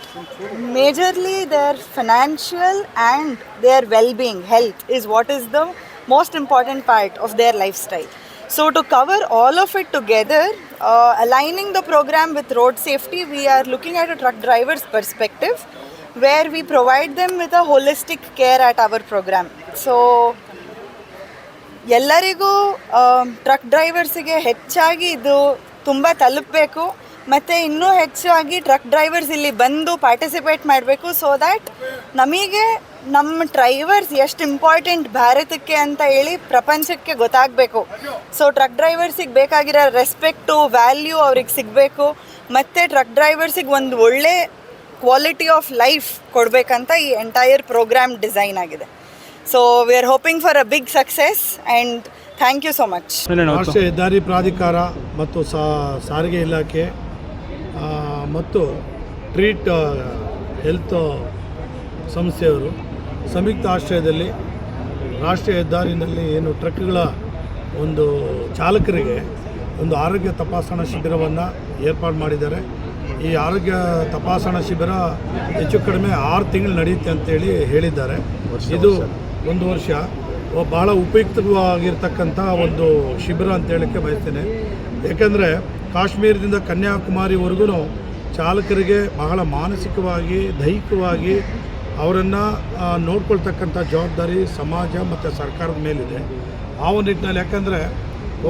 I: majorly their financial and their well-being, health is what is the most important part of their lifestyle. So to cover all of it together, aligning the program with road safety, we are looking at a truck driver's perspective where we provide them with a holistic care at our program. So ಎಲ್ಲರಿಗೂ truck ಡ್ರೈವರ್ಸಿಗೆ ಹೆಚ್ಚಾಗಿ ಇದು ತುಂಬ ತಲುಪಬೇಕು ಮತ್ತು ಇನ್ನೂ ಹೆಚ್ಚಾಗಿ truck drivers ಇಲ್ಲಿ ಬಂದು ಪಾರ್ಟಿಸಿಪೇಟ್ ಮಾಡಬೇಕು. ಸೊ ದ್ಯಾಟ್ ನಮಗೆ ನಮ್ಮ ಡ್ರೈವರ್ಸ್ ಎಷ್ಟು ಇಂಪಾರ್ಟೆಂಟ್ ಭಾರತಕ್ಕೆ ಅಂತ ಹೇಳಿ ಪ್ರಪಂಚಕ್ಕೆ ಗೊತ್ತಾಗಬೇಕು. ಸೊ ಟ್ರಕ್ ಡ್ರೈವರ್ಸಿಗೆ ಬೇಕಾಗಿರೋ ರೆಸ್ಪೆಕ್ಟು, ವ್ಯಾಲ್ಯೂ ಅವ್ರಿಗೆ ಸಿಗಬೇಕು ಮತ್ತು ಟ್ರಕ್ ಡ್ರೈವರ್ಸಿಗೆ ಒಂದು ಒಳ್ಳೆ ಕ್ವಾಲಿಟಿ ಆಫ್ ಲೈಫ್ ಕೊಡಬೇಕಂತ ಈ ಎಂಟೈರ್ ಪ್ರೋಗ್ರಾಮ್ ಡಿಸೈನ್ ಆಗಿದೆ. So we are hoping for a big success and thank you so much.
E: ರಾಷ್ಟ್ರೀಯ ಹೆದ್ದಾರಿ ಪ್ರಾಧಿಕಾರ ಮತ್ತು ಸಾರಿಗೆ ಇಲಾಖೆ ಮತ್ತು ಟ್ರೀಟ್ ಹೆಲ್ತ್ ಸಂಸ್ಥೆಯವರು ಸಂಯುಕ್ತ ಆಶ್ರಯದಲ್ಲಿ ರಾಷ್ಟ್ರೀಯ ಹೆದ್ದಾರಿನಲ್ಲಿ ಏನು ಟ್ರಕ್ಗಳ ಒಂದು ಚಾಲಕರಿಗೆ ಒಂದು ಆರೋಗ್ಯ ತಪಾಸಣಾ ಶಿಬಿರವನ್ನು ಏರ್ಪಾಡು ಮಾಡಿದ್ದಾರೆ. ಈ ಆರೋಗ್ಯ ತಪಾಸಣಾ ಶಿಬಿರ ಹೆಚ್ಚು ಕಡಿಮೆ 6 ತಿಂಗಳು ನಡೆಯುತ್ತೆ ಅಂತೇಳಿ ಹೇಳಿದ್ದಾರೆ. ಇದು 1 ವರ್ಷ ಬಹಳ ಉಪಯುಕ್ತವಾಗಿರ್ತಕ್ಕಂಥ ಒಂದು ಶಿಬಿರ ಅಂತ ಹೇಳೋಕ್ಕೆ ಬಯಸ್ತೇನೆ. ಏಕೆಂದರೆ ಕಾಶ್ಮೀರದಿಂದ ಕನ್ಯಾಕುಮಾರಿವರೆಗೂ ಚಾಲಕರಿಗೆ ಬಹಳ ಮಾನಸಿಕವಾಗಿ, ದೈಹಿಕವಾಗಿ ಅವರನ್ನು ನೋಡ್ಕೊಳ್ತಕ್ಕಂಥ ಜವಾಬ್ದಾರಿ ಸಮಾಜ ಮತ್ತು ಸರ್ಕಾರದ ಮೇಲಿದೆ. ಆ ಒಂದು ನಿಟ್ಟಿನಲ್ಲಿ ಯಾಕಂದರೆ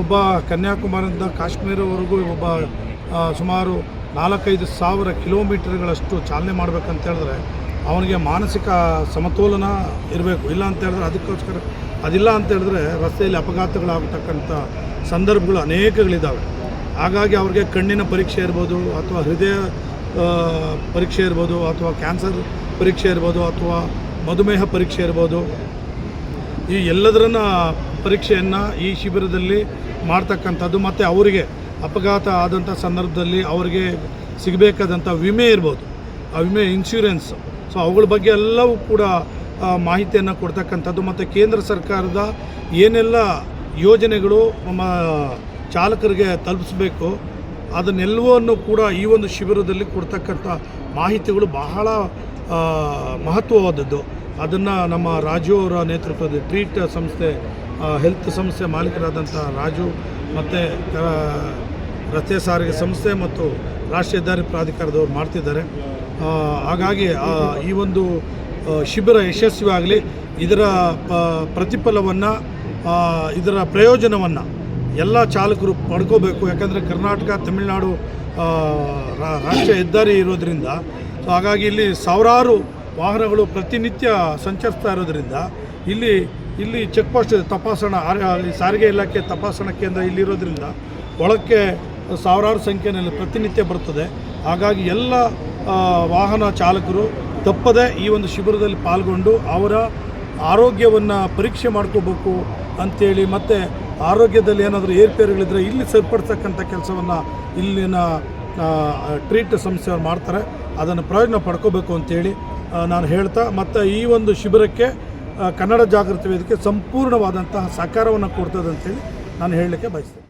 E: ಒಬ್ಬ ಕನ್ಯಾಕುಮಾರಿಯಿಂದ ಕಾಶ್ಮೀರವರೆಗೂ ಒಬ್ಬ ಸುಮಾರು 4-5 ಸಾವಿರ ಕಿಲೋಮೀಟರ್ಗಳಷ್ಟು ಚಾಲನೆ ಮಾಡಬೇಕಂತ ಹೇಳಿದ್ರೆ ಅವನಿಗೆ ಮಾನಸಿಕ ಸಮತೋಲನ ಇರಬೇಕು. ಇಲ್ಲ ಅಂತ ಹೇಳಿದ್ರೆ ಅದಕ್ಕೋಸ್ಕರ ಅದಿಲ್ಲ ಅಂತ ಹೇಳಿದ್ರೆ ರಸ್ತೆಯಲ್ಲಿ ಅಪಘಾತಗಳಾಗತಕ್ಕಂಥ ಸಂದರ್ಭಗಳು ಅನೇಕಗಳಿದ್ದಾವೆ. ಹಾಗಾಗಿ ಅವ್ರಿಗೆ ಕಣ್ಣಿನ ಪರೀಕ್ಷೆ ಇರ್ಬೋದು, ಅಥವಾ ಹೃದಯ ಪರೀಕ್ಷೆ ಇರ್ಬೋದು, ಅಥವಾ ಕ್ಯಾನ್ಸರ್ ಪರೀಕ್ಷೆ ಇರ್ಬೋದು, ಅಥವಾ ಮಧುಮೇಹ ಪರೀಕ್ಷೆ ಇರ್ಬೋದು. ಈ ಎಲ್ಲದರನ್ನ ಪರೀಕ್ಷೆಯನ್ನು ಈ ಶಿಬಿರದಲ್ಲಿ ಮಾಡ್ತಕ್ಕಂಥದ್ದು. ಮತ್ತು ಅವರಿಗೆ ಅಪಘಾತ ಆದಂಥ ಸಂದರ್ಭದಲ್ಲಿ ಅವರಿಗೆ ಸಿಗಬೇಕಾದಂಥ ವಿಮೆ ಇರ್ಬೋದು, ಆ ವಿಮೆ ಇನ್ಶೂರೆನ್ಸ್, ಸೊ ಅವುಗಳ ಬಗ್ಗೆ ಎಲ್ಲವೂ ಕೂಡ ಮಾಹಿತಿಯನ್ನು ಕೊಡ್ತಕ್ಕಂಥದ್ದು. ಮತ್ತು ಕೇಂದ್ರ ಸರ್ಕಾರದ ಏನೆಲ್ಲ ಯೋಜನೆಗಳು ನಮ್ಮ ಚಾಲಕರಿಗೆ ತಲುಪಿಸಬೇಕು ಅದನ್ನೆಲ್ಲವನ್ನು ಕೂಡ ಈ ಒಂದು ಶಿಬಿರದಲ್ಲಿ ಕೊಡ್ತಕ್ಕಂಥ ಮಾಹಿತಿಗಳು ಬಹಳ ಮಹತ್ವವಾದದ್ದು. ಅದನ್ನು ನಮ್ಮ ರಾಜು ಅವರ ನೇತೃತ್ವದ ಟ್ರೀಟ್ ಸಂಸ್ಥೆ, ಹೆಲ್ತ್ ಸಂಸ್ಥೆ ಮಾಲೀಕರಾದಂಥ ರಾಜು ಮತ್ತು ರಸ್ತೆ ಸಾರಿಗೆ ಸಂಸ್ಥೆ ಮತ್ತು ರಾಷ್ಟ್ರೀಯ ಹೆದ್ದಾರಿ ಪ್ರಾಧಿಕಾರದವರು ಮಾಡ್ತಿದ್ದಾರೆ. ಹಾಗಾಗಿ ಈ ಒಂದು ಶಿಬಿರ ಯಶಸ್ವಿಯಾಗಲಿ, ಇದರ ಪ್ರತಿಫಲವನ್ನು, ಇದರ ಪ್ರಯೋಜನವನ್ನು ಎಲ್ಲ ಚಾಲಕರು ಪಡ್ಕೋಬೇಕು. ಯಾಕಂದರೆ ಕರ್ನಾಟಕ, ತಮಿಳುನಾಡು ರಾಷ್ಟ್ರೀಯ ಹೆದ್ದಾರಿ ಇರೋದರಿಂದ, ಸೊ ಹಾಗಾಗಿ ಇಲ್ಲಿ ಸಾವಿರಾರು ವಾಹನಗಳು ಪ್ರತಿನಿತ್ಯ ಸಂಚರಿಸ್ತಾ ಇರೋದರಿಂದ ಇಲ್ಲಿ ಚೆಕ್ ಪೋಸ್ಟ್ ತಪಾಸಣಾ ಸಾರಿಗೆ ಇಲಾಖೆ ತಪಾಸಣಾ ಕೇಂದ್ರ ಇಲ್ಲಿರೋದ್ರಿಂದ ಒಳಕ್ಕೆ ಸಾವಿರಾರು ಸಂಖ್ಯೆಯಲ್ಲಿ ಪ್ರತಿನಿತ್ಯ ಬರ್ತದೆ. ಹಾಗಾಗಿ ಎಲ್ಲ ವಾಹನ ಚಾಲಕರು ತಪ್ಪದೆ ಈ ಒಂದು ಶಿಬಿರದಲ್ಲಿ ಪಾಲ್ಗೊಂಡು ಅವರ ಆರೋಗ್ಯವನ್ನು ಪರೀಕ್ಷೆ ಮಾಡ್ಕೋಬೇಕು ಅಂಥೇಳಿ, ಮತ್ತು ಆರೋಗ್ಯದಲ್ಲಿ ಏನಾದರೂ ಏರ್ಪೇರುಗಳಿದ್ದರೆ ಇಲ್ಲಿ ಸರಿಪಡಿಸ್ತಕ್ಕಂಥ ಕೆಲಸವನ್ನು ಇಲ್ಲಿನ ಟ್ರೀಟ್ ಸಂಸ್ಥೆಯವರು ಮಾಡ್ತಾರೆ. ಅದನ್ನು ಪ್ರಯೋಜನ ಪಡ್ಕೋಬೇಕು ಅಂತೇಳಿ ನಾನು ಹೇಳ್ತಾ, ಮತ್ತು ಈ ಒಂದು ಶಿಬಿರಕ್ಕೆ ಕನ್ನಡ ಜಾಗೃತಿ ವೇದಿಕೆ ಸಂಪೂರ್ಣವಾದಂತಹ ಸಹಕಾರವನ್ನು ಕೊಡ್ತದೆ ಅಂತೇಳಿ ನಾನು ಹೇಳಲಿಕ್ಕೆ ಬಯಸ್ತೇನೆ.